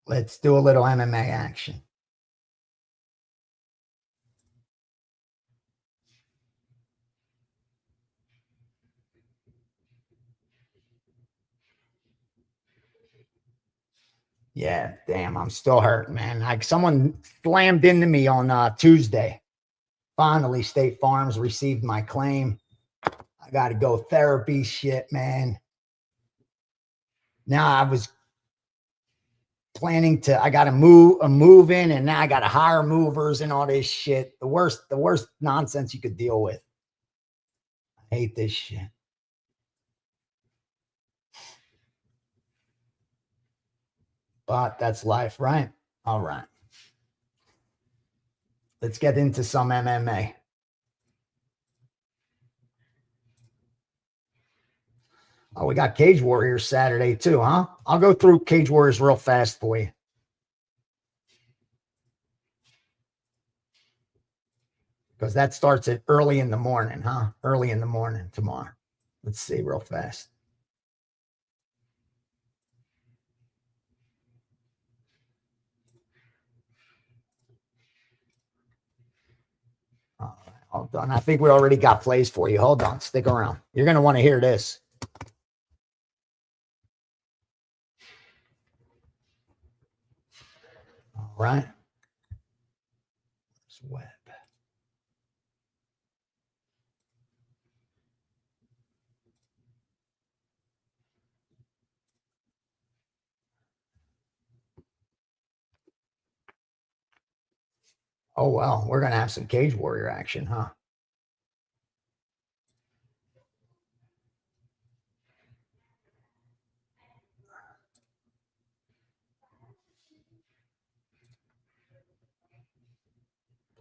Let's do a little MMA action. Yeah, damn, I'm still hurt, man. Like someone slammed into me on Tuesday. Finally, State Farms received my claim. I got to go therapy shit, man. Now I was planning to, I got to move in, and now I got to hire movers and all this shit. The worst nonsense you could deal with. I hate this shit. But that's life, right? All right. Let's get into some MMA. Oh, we got Cage Warriors Saturday too, huh? I'll go through Cage Warriors real fast for you. Because that starts at early in the morning, huh? Early in the morning tomorrow. Let's see real fast. All right, hold on. I think we already got plays for you. Hold on. Stick around. You're going to want to hear this. All right. It's web. Oh, well, we're going to have some Cage Warrior action, huh?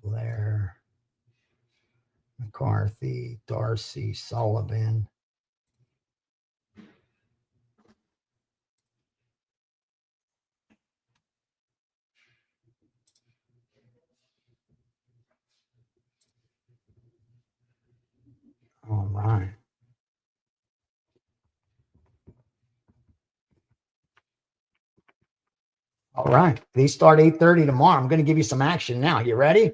Blair, McCarthy, Darcy, Sullivan. All right. All right. These start 8:30 tomorrow. I'm going to give you some action now. You ready?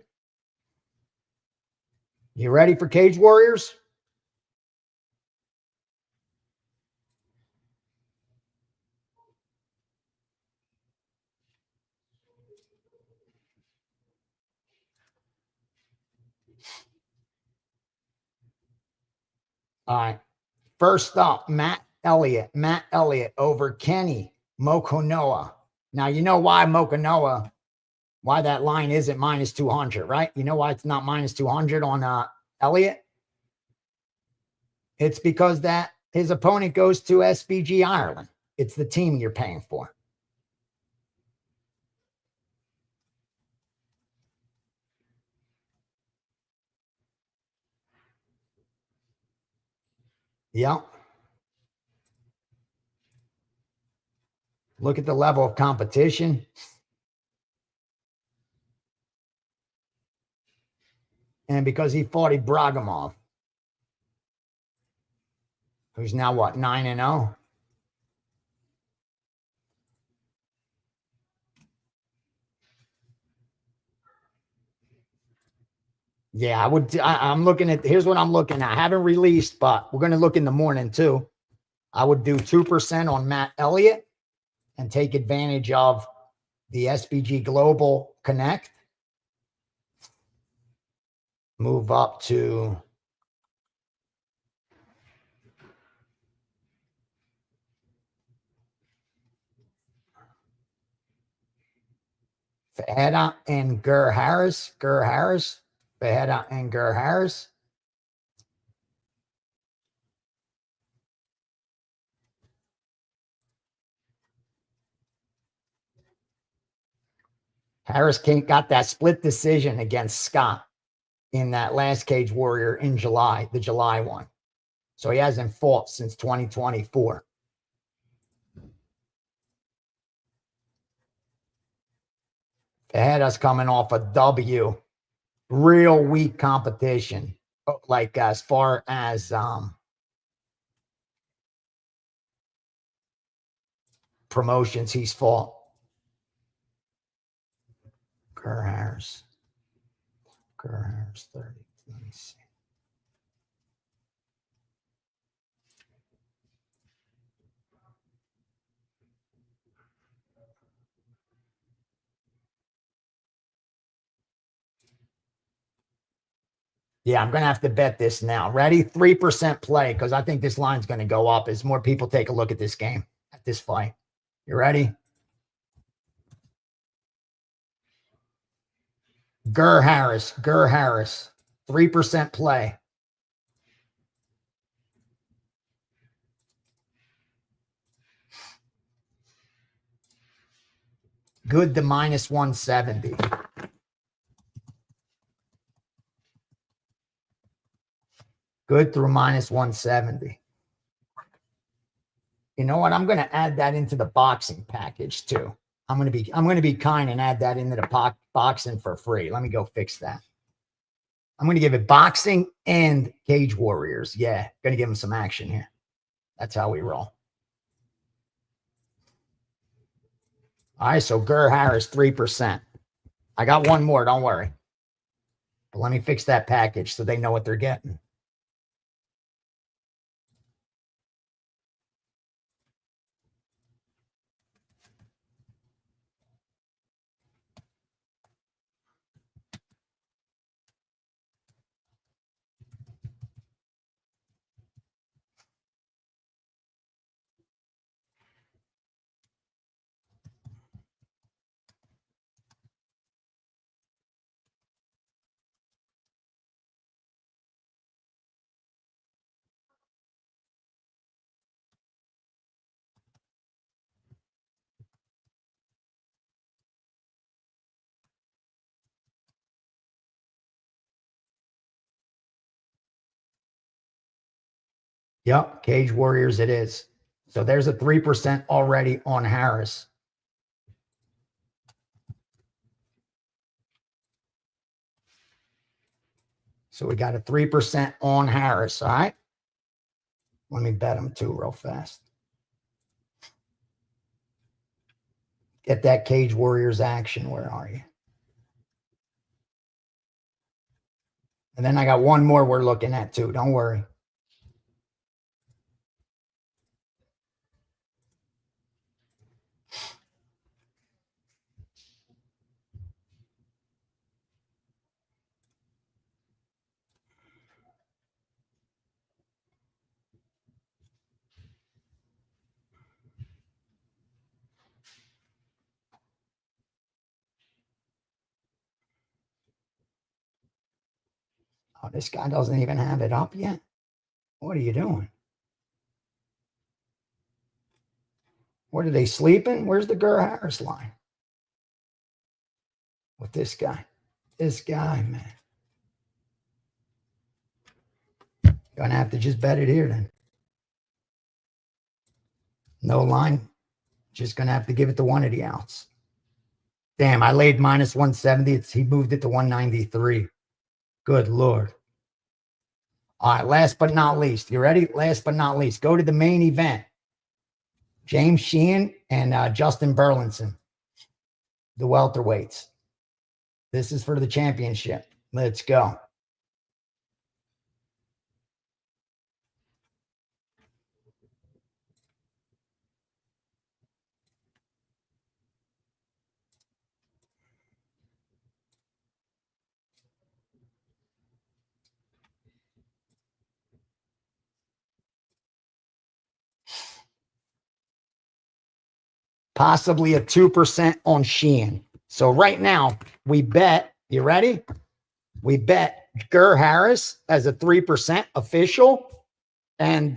You ready for Cage Warriors? All right. First up, Matt Elliott. Matt Elliott over Kenny Mokonoa. Now, you know why Mokonoa, why that line isn't minus 200, right? You know why it's not minus 200 on Elliott? It's because that his opponent goes to SBG Ireland. It's the team you're paying for. Yeah. Look at the level of competition. And because he fought Ibragimov, who's now what, 9-0? Yeah, I'm looking at, here's what I'm looking at. I haven't released, but we're going to look in the morning too. I would do 2% on Matt Elliott and take advantage of the SBG Global Connect. Move up to Fajeda and Harris. Fajeda and Harris. Harris got that split decision against Scott in that last Cage Warrior in July, the July one. So he hasn't fought since 2024. Fajeda's coming off a W. Real weak competition, like as far as promotions he's fought. Harris 30. Let me see. Yeah, I'm going to have to bet this now. Ready? 3% play because I think this line's going to go up as more people take a look at this game, at this fight. You ready? Harris, 3% play. Good to minus 170. Good through minus 170. You know what? I'm going to add that into the boxing package too. I'm going to be kind and add that into the boxing for free. Let me go fix that. I'm going to give it boxing and Cage Warriors. Yeah, going to give them some action here. That's how we roll. All right, so Harris 3%. I got one more, don't worry. But let me fix that package so they know what they're getting. Yep, Cage Warriors it is. So there's a 3% already on Harris. So we got a 3% on Harris, all right? Let me bet him too real fast. Get that Cage Warriors action. Where are you? And then I got one more we're looking at too. Don't worry. Oh, this guy doesn't even have it up yet. What are you doing? What are they sleeping? Where's the Harris line? With this guy. This guy, man. Gonna have to just bet it here then. No line. Just gonna have to give it to one of the outs. Damn, I laid minus 170. He moved it to 193. Good Lord. All right, last but not least. You ready? Last but not least. Go to the main event. James Sheehan and Justin Burlinson. The welterweights. This is for the championship. Let's go. Possibly a 2% on Sheehan. So right now, we bet, you ready? We bet Harris as a 3% official. And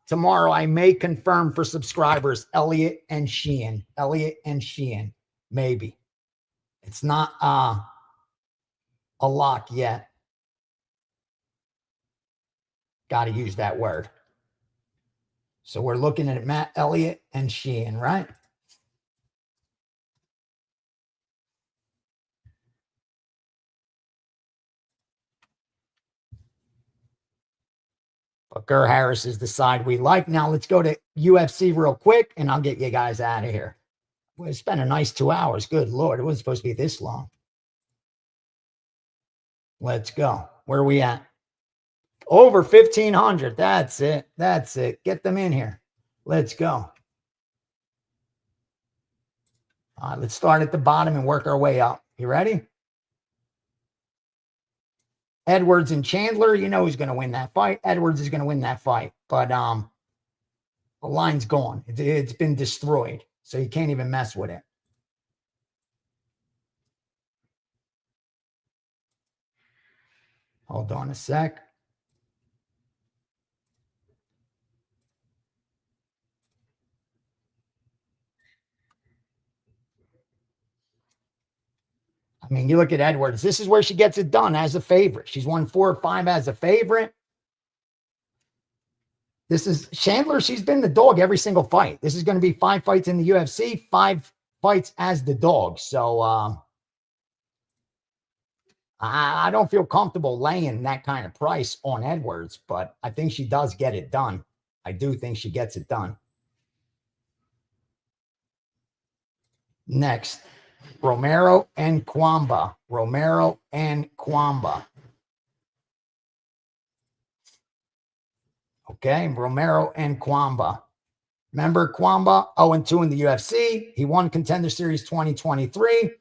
tomorrow I may confirm for subscribers Elliott and Sheehan. Elliott and Sheehan, maybe. It's not a lock yet. Got to use that word. So we're looking at Matt Elliott and Sheehan, right? But Harris is the side we like. Now let's go to UFC real quick, and I'll get you guys out of here. We spent a nice 2 hours. Good Lord, it wasn't supposed to be this long. Let's go. Where are we at? Over 1,500. That's it. That's it. Get them in here. Let's go. All right, let's start at the bottom and work our way up. You ready? Edwards and Chandler, you know who's going to win that fight. Edwards is going to win that fight. But the line's gone. It's been destroyed. So you can't even mess with it. Hold on a sec. I mean, you look at Edwards. This is where she gets it done as a favorite. She's won 4 or 5 as a favorite. This is Chandler. She's been the dog every single fight. This is going to be 5 fights in the UFC, 5 fights as the dog. So I don't feel comfortable laying that kind of price on Edwards, but I think she does get it done. I do think she gets it done. Next, Romero and Kwamba. Romero and Kwamba. Okay, Romero and Kwamba. Remember Kwamba, 0-2 in the UFC. He won Contender Series 2023.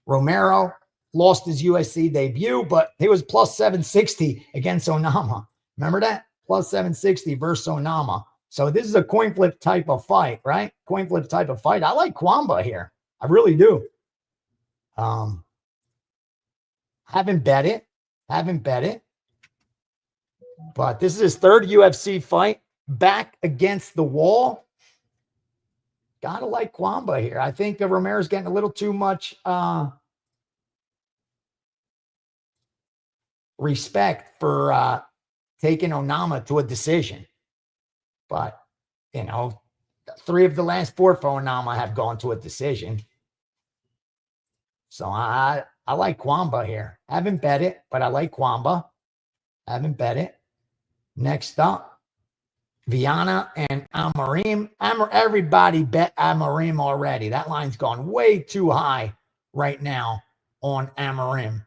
Romero lost his UFC debut, but he was plus 760 against Onama. Remember that? Plus 760 versus Onama. So this is a coin flip type of fight, right? Coin flip type of fight. I like Kwamba here. I really do. Haven't bet it. But this is his 3rd UFC fight. Back against the wall. Gotta like Kwamba here. I think Romero's getting a little too much respect for taking Onama to a decision. But, you know, 3 of the last 4 for Onama have gone to a decision. So I like Kwamba here. Haven't bet it, but I like Kwamba. Haven't bet it. Next up, Viana and Amarim. Everybody bet Amarim already. That line's gone way too high right now on Amarim.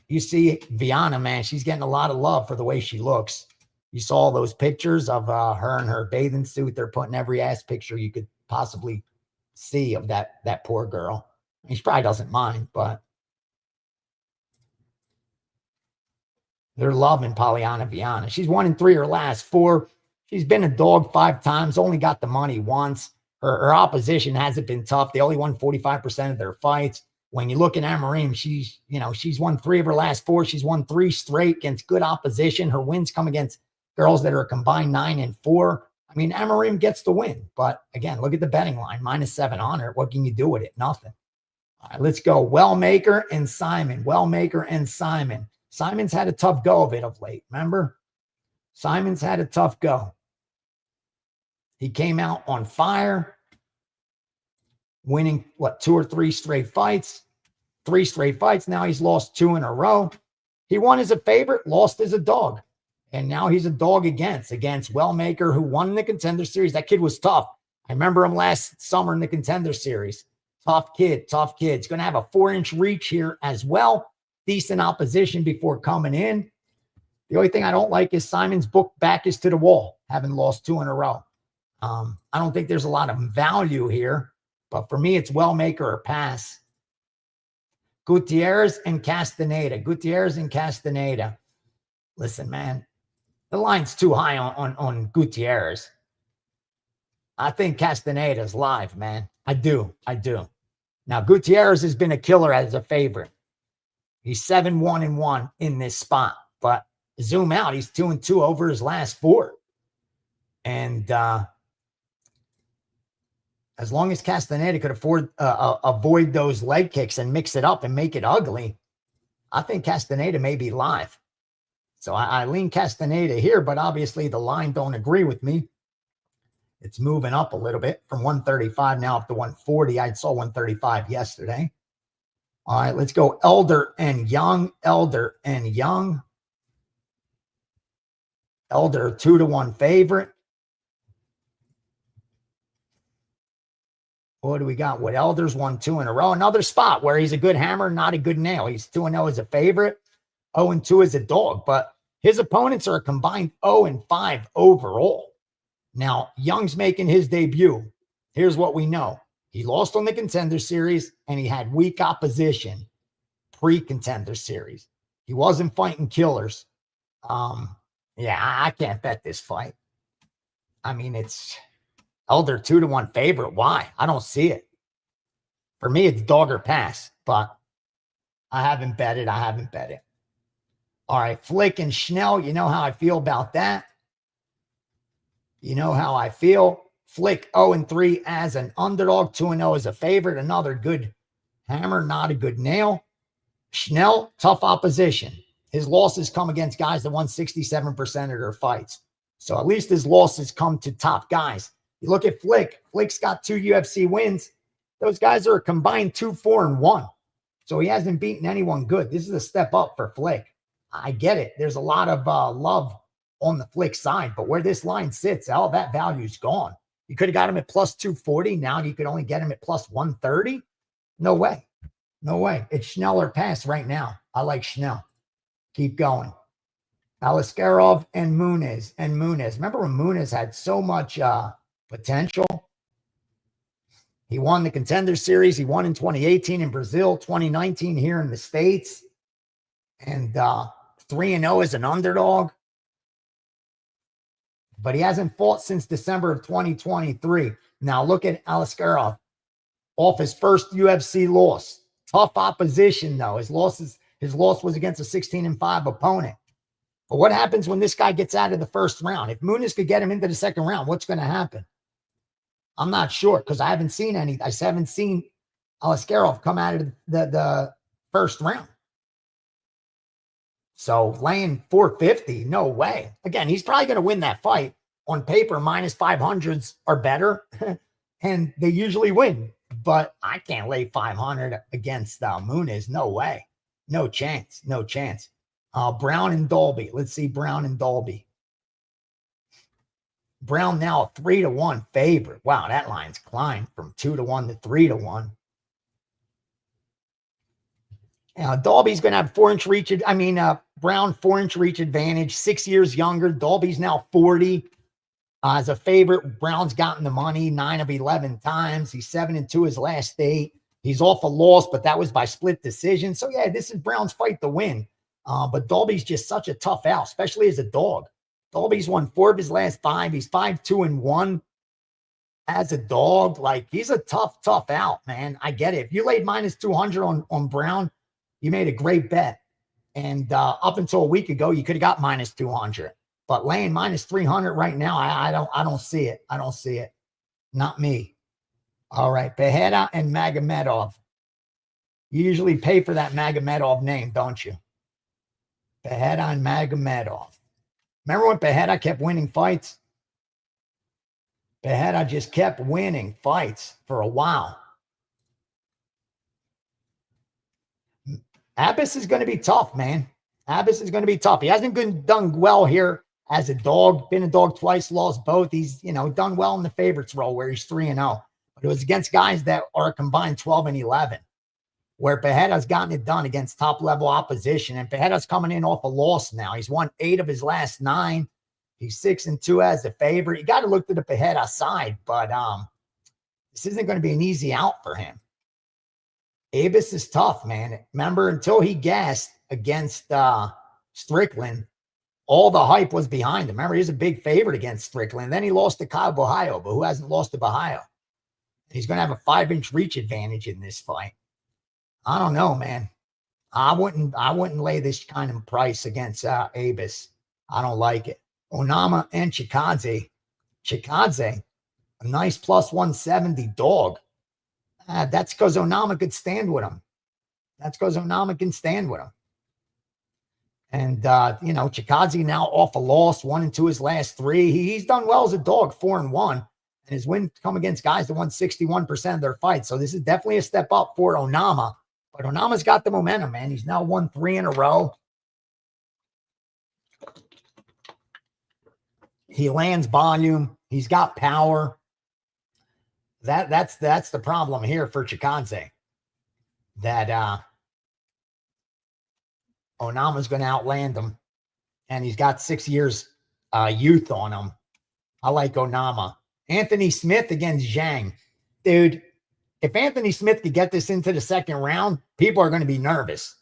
You see Viana, man, she's getting a lot of love for the way she looks. You saw those pictures of her in her bathing suit. They're putting every ass picture you could possibly see of that poor girl. I mean, she probably doesn't mind, but they're loving Polyana Viana. She's 1-3 her last 4. She's been a dog 5 times, only got the money once. Her opposition hasn't been tough. They only won 45% of their fights. when you look at Amarim, she's won 3 of her last 4. She's won 3 straight against good opposition. Her wins come against girls that are combined 9-4. I mean, Amarim gets the win. But again, look at the betting line, -700. What can you do with it? Nothing. All right, let's go. Wellmaker and Simon. Wellmaker and Simon. Simon's had a tough go of it of late. Remember? Simon's had a tough go. He came out on fire, winning, 2 or 3 straight fights? 3 straight fights. Now he's lost 2 in a row. He won as a favorite, lost as a dog. And now he's a dog against Wellmaker, who won in the Contender Series. That kid was tough. I remember him last summer in the Contender Series. Tough kid, tough kid. He's going to have a 4-inch reach here as well. Decent opposition before coming in. The only thing I don't like is Simon's book back is to the wall, having lost 2 in a row. I don't think there's a lot of value here, but for me, it's Wellmaker or pass. Gutierrez and Castaneda. Gutierrez and Castaneda. Listen, man, the line's too high on Gutierrez. I think Castaneda's live, man. I do. Now, Gutierrez has been a killer as a favorite. He's 7-1-1 in this spot, but zoom out, he's 2-2 over his last 4. And as long as Castaneda could avoid those leg kicks and mix it up and make it ugly, I think Castaneda may be live. So I lean Castaneda here, but obviously the line don't agree with me. It's moving up a little bit from 135 now up to 140. I saw 135 yesterday. All right, let's go Elder and Young. Elder and Young. Elder, 2-1 favorite. What do we got? What Elder's won 2 in a row. Another spot where he's a good hammer, not a good nail. He's 2-0 as a favorite, 0-2 as a dog. But his opponents are a combined 0-5 overall. Now, Young's making his debut. Here's what we know. He lost on the Contender Series, and he had weak opposition pre-Contender Series. He wasn't fighting killers. Yeah, I can't bet this fight. I mean, it's Elder 2-1 favorite. Why? I don't see it. For me, it's dog or pass, but I haven't bet it. All right, Flick and Schnell, you know how I feel about that. You know how I feel. Flick 0-3 as an underdog, 2-0 as a favorite. Another good hammer, not a good nail. Schnell, tough opposition. His losses come against guys that won 67% of their fights. So at least his losses come to top guys. You look at Flick. Flick's got 2 UFC wins. Those guys are a combined 2-4-1. So he hasn't beaten anyone good. This is a step up for Flick. I get it. There's a lot of love on the Flick side, but where this line sits, all that value's gone. You could have got him at plus 240. Now you could only get him at plus 130. No way. It's Schnell or pass right now. I like Schnell. Keep going. Alaskarov and Muniz. Remember when Muniz had so much potential? He won the Contender Series. He won in 2018 in Brazil, 2019 here in the States, and 3-0 as an underdog. But he hasn't fought since December of 2023. Now look at Alaskarov off his first UFC loss. Tough opposition, though. His loss was against a 16-5 opponent. But what happens when this guy gets out of the first round? If Muniz could get him into the second round, what's going to happen? I'm not sure because I haven't seen Alaskarov come out of the first round. So laying 450, no way. Again, he's probably going to win that fight. On paper, -500s are better, and they usually win. But I can't lay 500 against Muniz. No way. No chance. Brown and Dolby. Let's see Brown and Dolby. Brown now a 3-1 favorite. Wow, that line's climbed from 2-1 to 3-1. Dolby's going to have 4-inch reach. Brown 4-inch reach advantage, 6 years younger. Dolby's now 40. As a favorite, Brown's gotten the money 9 of 11 times. He's 7-2 his last 8. He's off a loss, but that was by split decision. So yeah, this is Brown's fight to win. But Dolby's just such a tough out, especially as a dog. Dolby's won 4 of his last 5. He's 5-2-1 as a dog, like he's a tough out, man. I get it. If you laid minus 200 on Brown, you made a great bet. And up until a week ago, you could have got minus 200. But laying minus 300 right now, I don't see it. I don't see it. Not me. All right, Beheda and Magomedov. You usually pay for that Magomedov name, don't you? Beheda and Magomedov. Remember when Beheda kept winning fights? Beheda just kept winning fights for a while. Abbas is going to be tough, man. Abbas is going to be tough. He hasn't done well here as a dog. Been a dog twice, lost both. He's, done well in the favorites role where he's 3-0. But it was against guys that are combined 12 and 11, where Beheda's gotten it done against top-level opposition. And Beheda's coming in off a loss now. He's won 8 of his last 9. He's 6-2 as the favorite. You got to look to the Beheda side, but this isn't going to be an easy out for him. Abbas is tough, man. Remember, until he gassed against Strickland, all the hype was behind him. Remember, he was a big favorite against Strickland. Then he lost to Kyle Bahio, but who hasn't lost to Bahio? He's going to have a 5-inch reach advantage in this fight. I don't know, man. I wouldn't lay this kind of price against Abbas. I don't like it. Onama and Chikadze. Chikadze, a nice plus 170 dog. That's because Onama could stand with him. That's because Onama can stand with him. And, Chikadze now off a loss, 1-2 his last 3. He's done well as a dog, 4-1. And his wins come against guys that won 61% of their fights. So this is definitely a step up for Onama. But Onama's got the momentum, man. He's now won 3 in a row. He lands volume. He's got power. That's the problem here for Chikadze. That Onama's going to outland him. And he's got 6 years youth on him. I like Onama. Anthony Smith against Zhang. Dude, if Anthony Smith could get this into the second round, people are going to be nervous.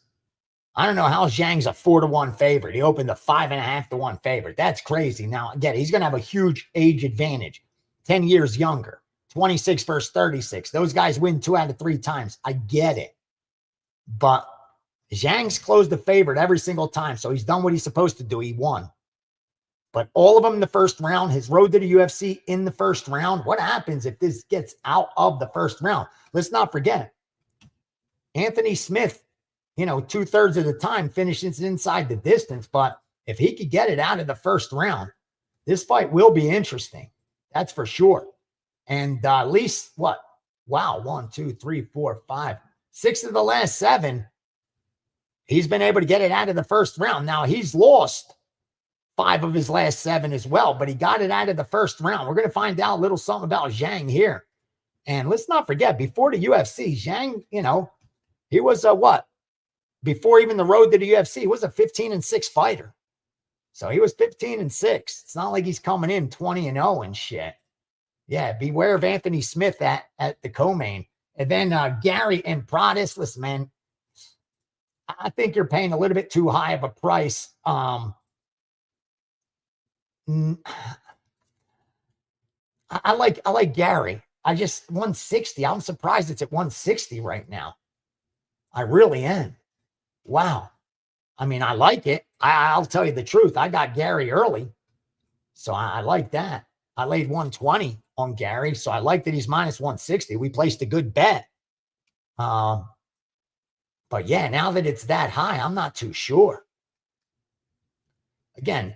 I don't know how Zhang's a 4-1 favorite. He opened a 5.5-1 favorite. That's crazy. Now, again, he's going to have a huge age advantage. 10 years younger. 26 versus 36. Those guys win 2 out of 3 times. I get it. But Zhang's closed the favorite every single time, so he's done what he's supposed to do. He won. But all of them in the first round, his road to the UFC in the first round. What happens if this gets out of the first round? Let's not forget, Anthony Smith, 2/3 of the time finishes inside the distance. But if he could get it out of the first round, this fight will be interesting. That's for sure. And at least what? Wow, 1, 2, 3, 4, 5, 6 of the last 7. He's been able to get it out of the first round. Now he's lost 5 of his last 7 as well, but he got it out of the first round. We're going to find out a little something about Zhang here. And let's not forget, before the UFC, Zhang, he was a what? Before even the road to the UFC, he was a 15-6 fighter. So he was 15-6. It's not like he's coming in 20-0 and shit. Yeah, beware of Anthony Smith at the co-main. And then Gary and Prodis. Listen, man, I think you're paying a little bit too high of a price. I like Gary. I just 160. I'm surprised it's at 160 right now. I really am. Wow. I mean, I like it. I'll tell you the truth. I got Gary early. So I like that. I laid 120 on Gary. So I like that he's minus 160. We placed a good bet. But yeah, now that it's that high, I'm not too sure. Again,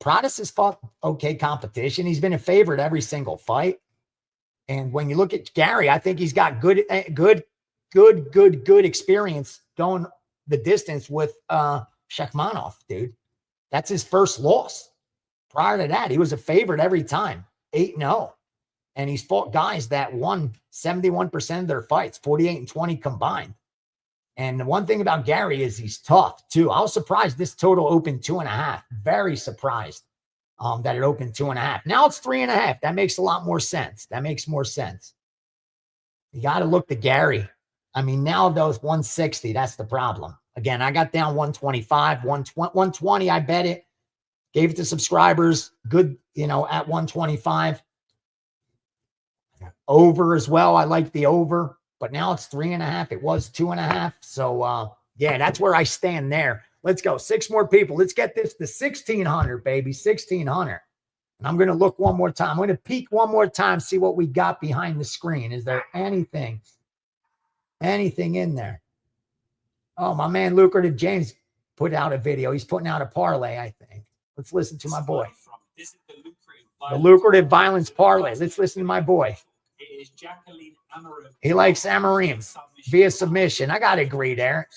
Prodis has fought okay competition. He's been a favorite every single fight. And when you look at Gary, I think he's got good experience going the distance with Shakhmanov, dude. That's his first loss. Prior to that, he was a favorite every time, 8-0. And he's fought guys that won 71% of their fights, 48-20 combined. And the one thing about Gary is he's tough, too. I was surprised this total opened 2.5. Very surprised that it opened 2.5. Now it's 3.5. That makes a lot more sense. That makes more sense. You got to look to Gary. I mean, now those 160, that's the problem. Again, I got down 125, 120. I bet it. Gave it to subscribers. Good, at 125. Over as well. I like the over, but now it's 3.5. It was 2.5. So, yeah, that's where I stand there. Let's go. 6 more people. Let's get this to 1,600, baby. 1,600. And I'm going to look one more time. I'm going to peek one more time, see what we got behind the screen. Is there anything in there? Oh, my man, Lucrative James put out a video. He's putting out a parlay, I think. Let's listen to my boy. The lucrative violence parlay. Let's listen to my boy. He likes Amarim via submission. I got to agree there.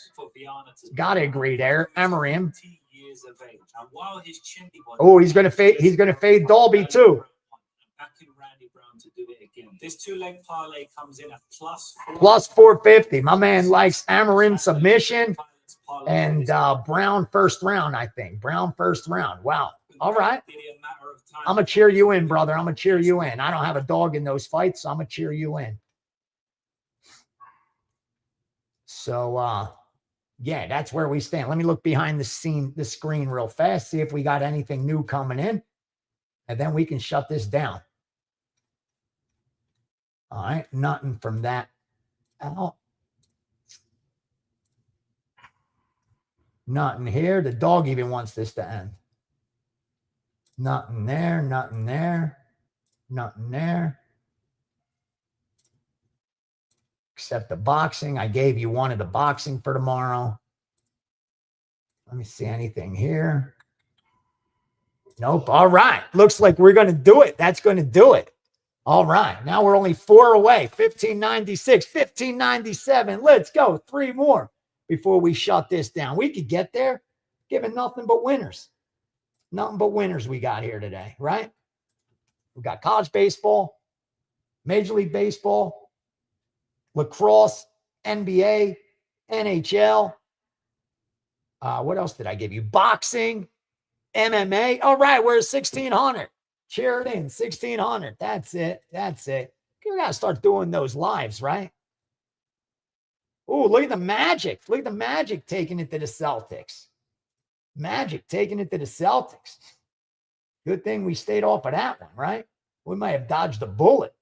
Got to agree there. Amarim. Oh, he's going to fade. He's going to fade Dolby too. This 2-leg parlay comes in at plus 450. My man likes Amarim submission and Brown first round, I think. Brown first round. Wow. All right. I'm going to cheer you in, brother. I'm going to cheer you in. I don't have a dog in those fights, so I'm going to cheer you in. So, yeah, that's where we stand. Let me look behind the screen real fast, see if we got anything new coming in, and then we can shut this down. All right, nothing from that out. Nothing here. The dog even wants this to end. Nothing there, nothing there, nothing there. Except the boxing. I gave you one of the boxing for tomorrow. Let me see anything here. Nope. All right. Looks like we're going to do it. That's going to do it. All right. Now we're only 4 away. 1596, 1597. Let's go. 3 more before we shut this down. We could get there giving nothing but winners. Nothing but winners we got here today, right? We got college baseball, Major League Baseball, Lacrosse, NBA, NHL. What else did I give you? Boxing, MMA. All right, we're at 1,600. Cheer it in, 1,600. That's it. That's it. We got to start doing those lives, right? Oh, look at the Magic. Look at the Magic taking it to the Celtics. Magic taking it to the Celtics. Good thing we stayed off of that one, right? We might have dodged a bullet.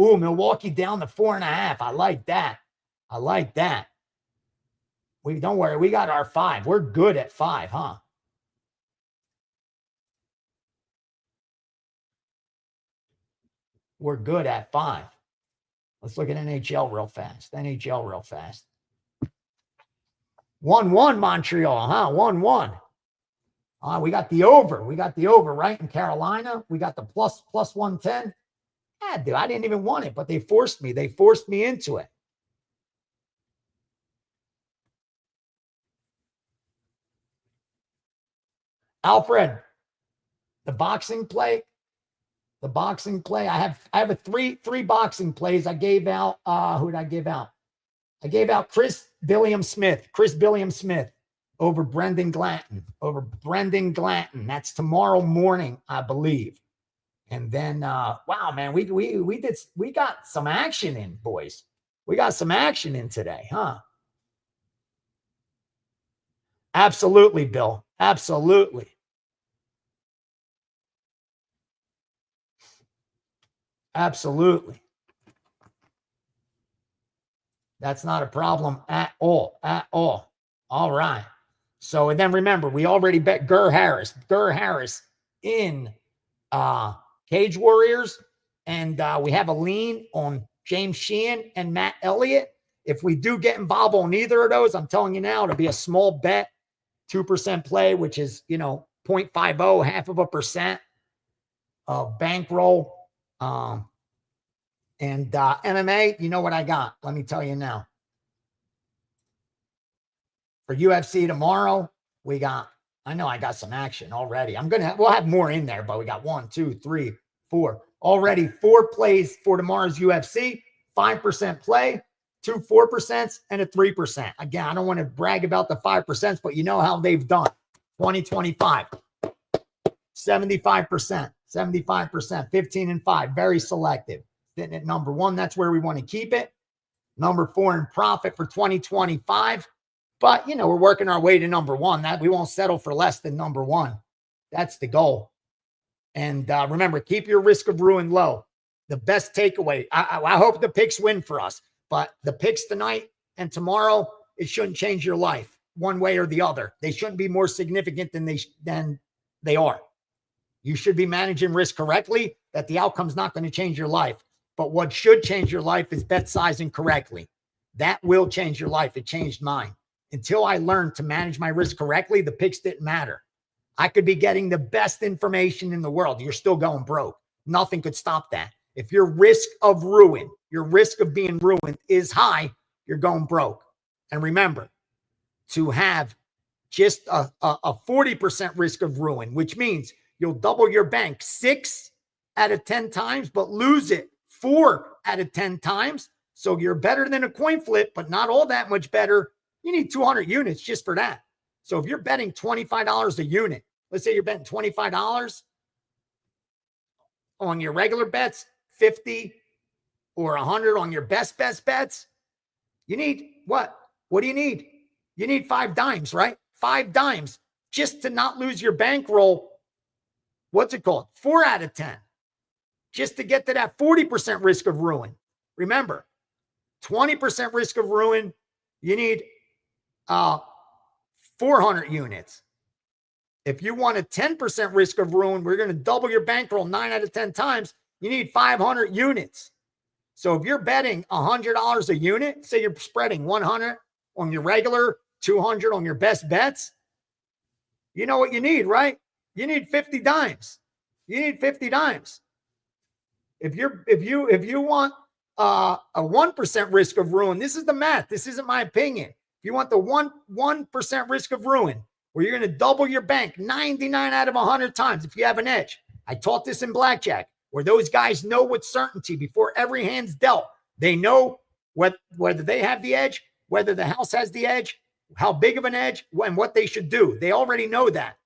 Ooh, Milwaukee down to 4.5. I like that. I like that. Don't worry, we got our 5. We're good at 5, huh? We're good at 5. Let's look at NHL real fast. NHL real fast. 1-1 Montreal, huh? 1-1. We got the over. We got the over, right? In Carolina. We got the plus 110. Yeah, dude, I didn't even want it, but they forced me. They forced me into it. Alfred, the boxing play. The boxing play. I have a three boxing plays. I gave out. Who did I give out? I gave out Chris Billiam Smith over Brendan Glanton. That's tomorrow morning, I believe. And then, wow, man, we got some action in, boys. We got some action in today, huh? Absolutely, Bill. Absolutely. Absolutely. That's not a problem at all. At all. All right. So, and then remember, we already bet Gur Harris in Cage Warriors. And we have a lean on James Sheehan and Matt Elliott. If we do get involved on either of those, I'm telling you now, it'll be a small bet, 2% play, which is, 0.50, 0.5% of bankroll. And MMA, you know what I got? Let me tell you now. For UFC tomorrow, I know I got some action already. We'll have more in there, but we got 1, 2, 3, 4. Already 4 plays for tomorrow's UFC, 5% play, 2 4%, and a 3%. Again, I don't want to brag about the 5%, but you know how they've done. 2025, 75%, 15 and 5, very selective. Sitting at number 1, that's where we want to keep it. Number 4 in profit for 2025. But, we're working our way to number 1. That we won't settle for less than number 1. That's the goal. And remember, keep your risk of ruin low. the best takeaway. I hope the picks win for us, but the picks tonight and tomorrow, it shouldn't change your life one way or the other. They shouldn't be more significant than they are. You should be managing risk correctly, that the outcome's not going to change your life. But what should change your life is bet sizing correctly. That will change your life. It changed mine. Until I learned to manage my risk correctly, the picks didn't matter. I could be getting the best information in the world. You're still going broke. Nothing could stop that. If your risk of ruin, your risk of being ruined is high, you're going broke. And remember, to have just a 40% risk of ruin, which means you'll double your bank 6 out of 10 times, but lose it 4 out of 10 times. So you're better than a coin flip, but not all that much better. You need 200 units just for that. So if you're betting $25 a unit, let's say you're betting $25 on your regular bets, 50 or 100 on your best bets, you need what? What do you need? You need 5 dimes, right? 5 dimes just to not lose your bankroll. What's it called? 4 out of 10. Just to get to that 40% risk of ruin. Remember, 20% risk of ruin, you need 400 units. If you want a 10% risk of ruin, we're going to double your bankroll 9 out of 10 times. You need 500 units. So if you're betting $100 a unit, say you're spreading 100 on your regular, 200 on your best bets, you know what you need, right? You need 50 dimes. You need 50 dimes. If you want a 1% risk of ruin, this is the math. This isn't my opinion. If you want the 1% risk of ruin, where you're going to double your bank 99 out of 100 times if you have an edge. I taught this in Blackjack, where those guys know with certainty before every hand's dealt. They know whether they have the edge, whether the house has the edge, how big of an edge, and what they should do. They already know that.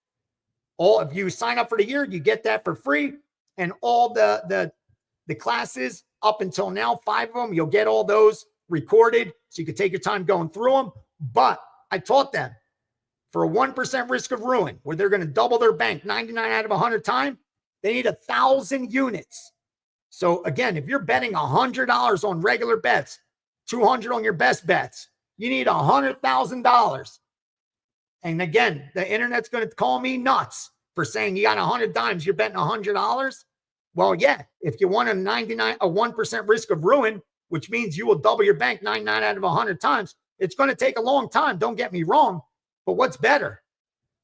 If you sign up for the year, you get that for free. And all the classes up until now, 5 of them, you'll get all those recorded so you can take your time going through them. But I taught them for a 1% risk of ruin, where they're going to double their bank 99 out of 100 times, they need 1,000 units. So again, if you're betting $100 on regular bets, 200 on your best bets, you need $100,000. And again, the internet's going to call me nuts for saying you got 100 dimes, you're betting $100. Well, yeah, if you want a 1% risk of ruin, which means you will double your bank 99 out of 100 times, it's going to take a long time. Don't get me wrong. But what's better?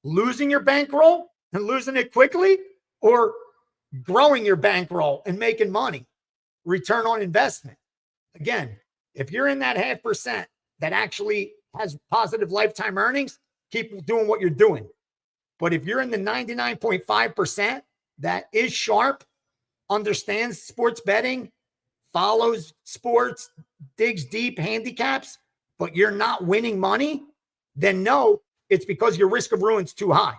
Losing your bankroll and losing it quickly, or growing your bankroll and making money? Return on investment. Again, if you're in that 0.5% that actually has positive lifetime earnings, keep doing what you're doing. But if you're in the 99.5% that is sharp, understands sports betting, follows sports, digs deep, handicaps, but you're not winning money, then no, it's because your risk of ruin's too high.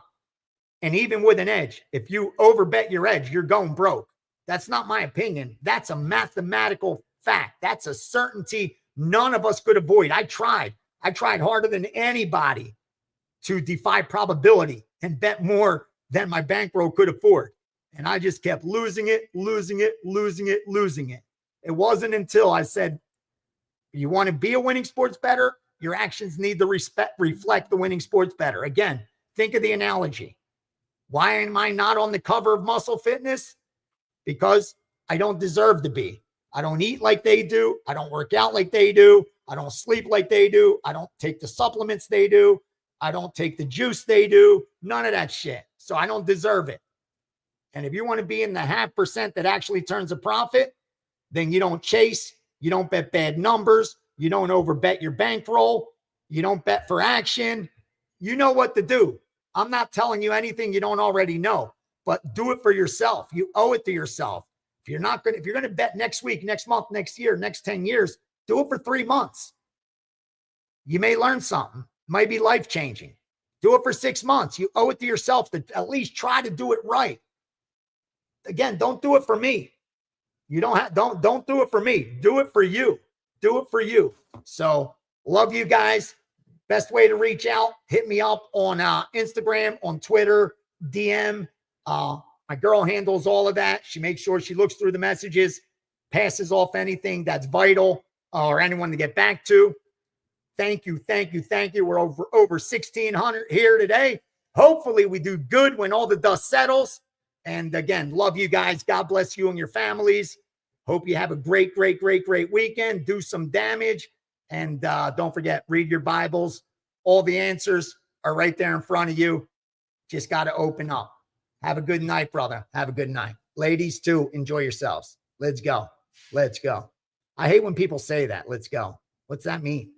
And even with an edge, if you overbet your edge, you're going broke. That's not my opinion. That's a mathematical fact. That's a certainty none of us could avoid. I tried harder than anybody to defy probability and bet more than my bankroll could afford. And I just kept losing it. It wasn't until I said, you want to be a winning sports bettor, your actions need to reflect the winning sports bettor. Again, think of the analogy. Why am I not on the cover of Muscle Fitness? Because I don't deserve to be. I don't eat like they do. I don't work out like they do. I don't sleep like they do. I don't take the supplements they do. I don't take the juice they do. None of that shit. So I don't deserve it. And if you want to be in the 0.5% that actually turns a profit, then you don't chase. You don't bet bad numbers. You don't overbet your bankroll. You don't bet for action. You know what to do. I'm not telling you anything you don't already know, but do it for yourself. You owe it to yourself. If you're going to bet next week, next month, next year, next 10 years, do it for 3 months. You may learn something. Might be life-changing. Do it for 6 months. You owe it to yourself to at least try to do it right. Again, don't do it for me. Don't do it for me. Do it for you. Do it for you. So love you guys. Best way to reach out, hit me up on Instagram, on Twitter, DM. My girl handles all of that. She makes sure she looks through the messages. passes off anything that's vital or anyone to get back to. Thank you. We're over 1,600 here today. Hopefully we do good when all the dust settles. And again, love you guys. God bless you and your families. Hope you have a great weekend. Do some damage. And don't forget, read your Bibles. All the answers are right there in front of you. Just got to open up. Have a good night, brother. Have a good night. Ladies, too, enjoy yourselves. Let's go. I hate when people say that. Let's go. What's that mean?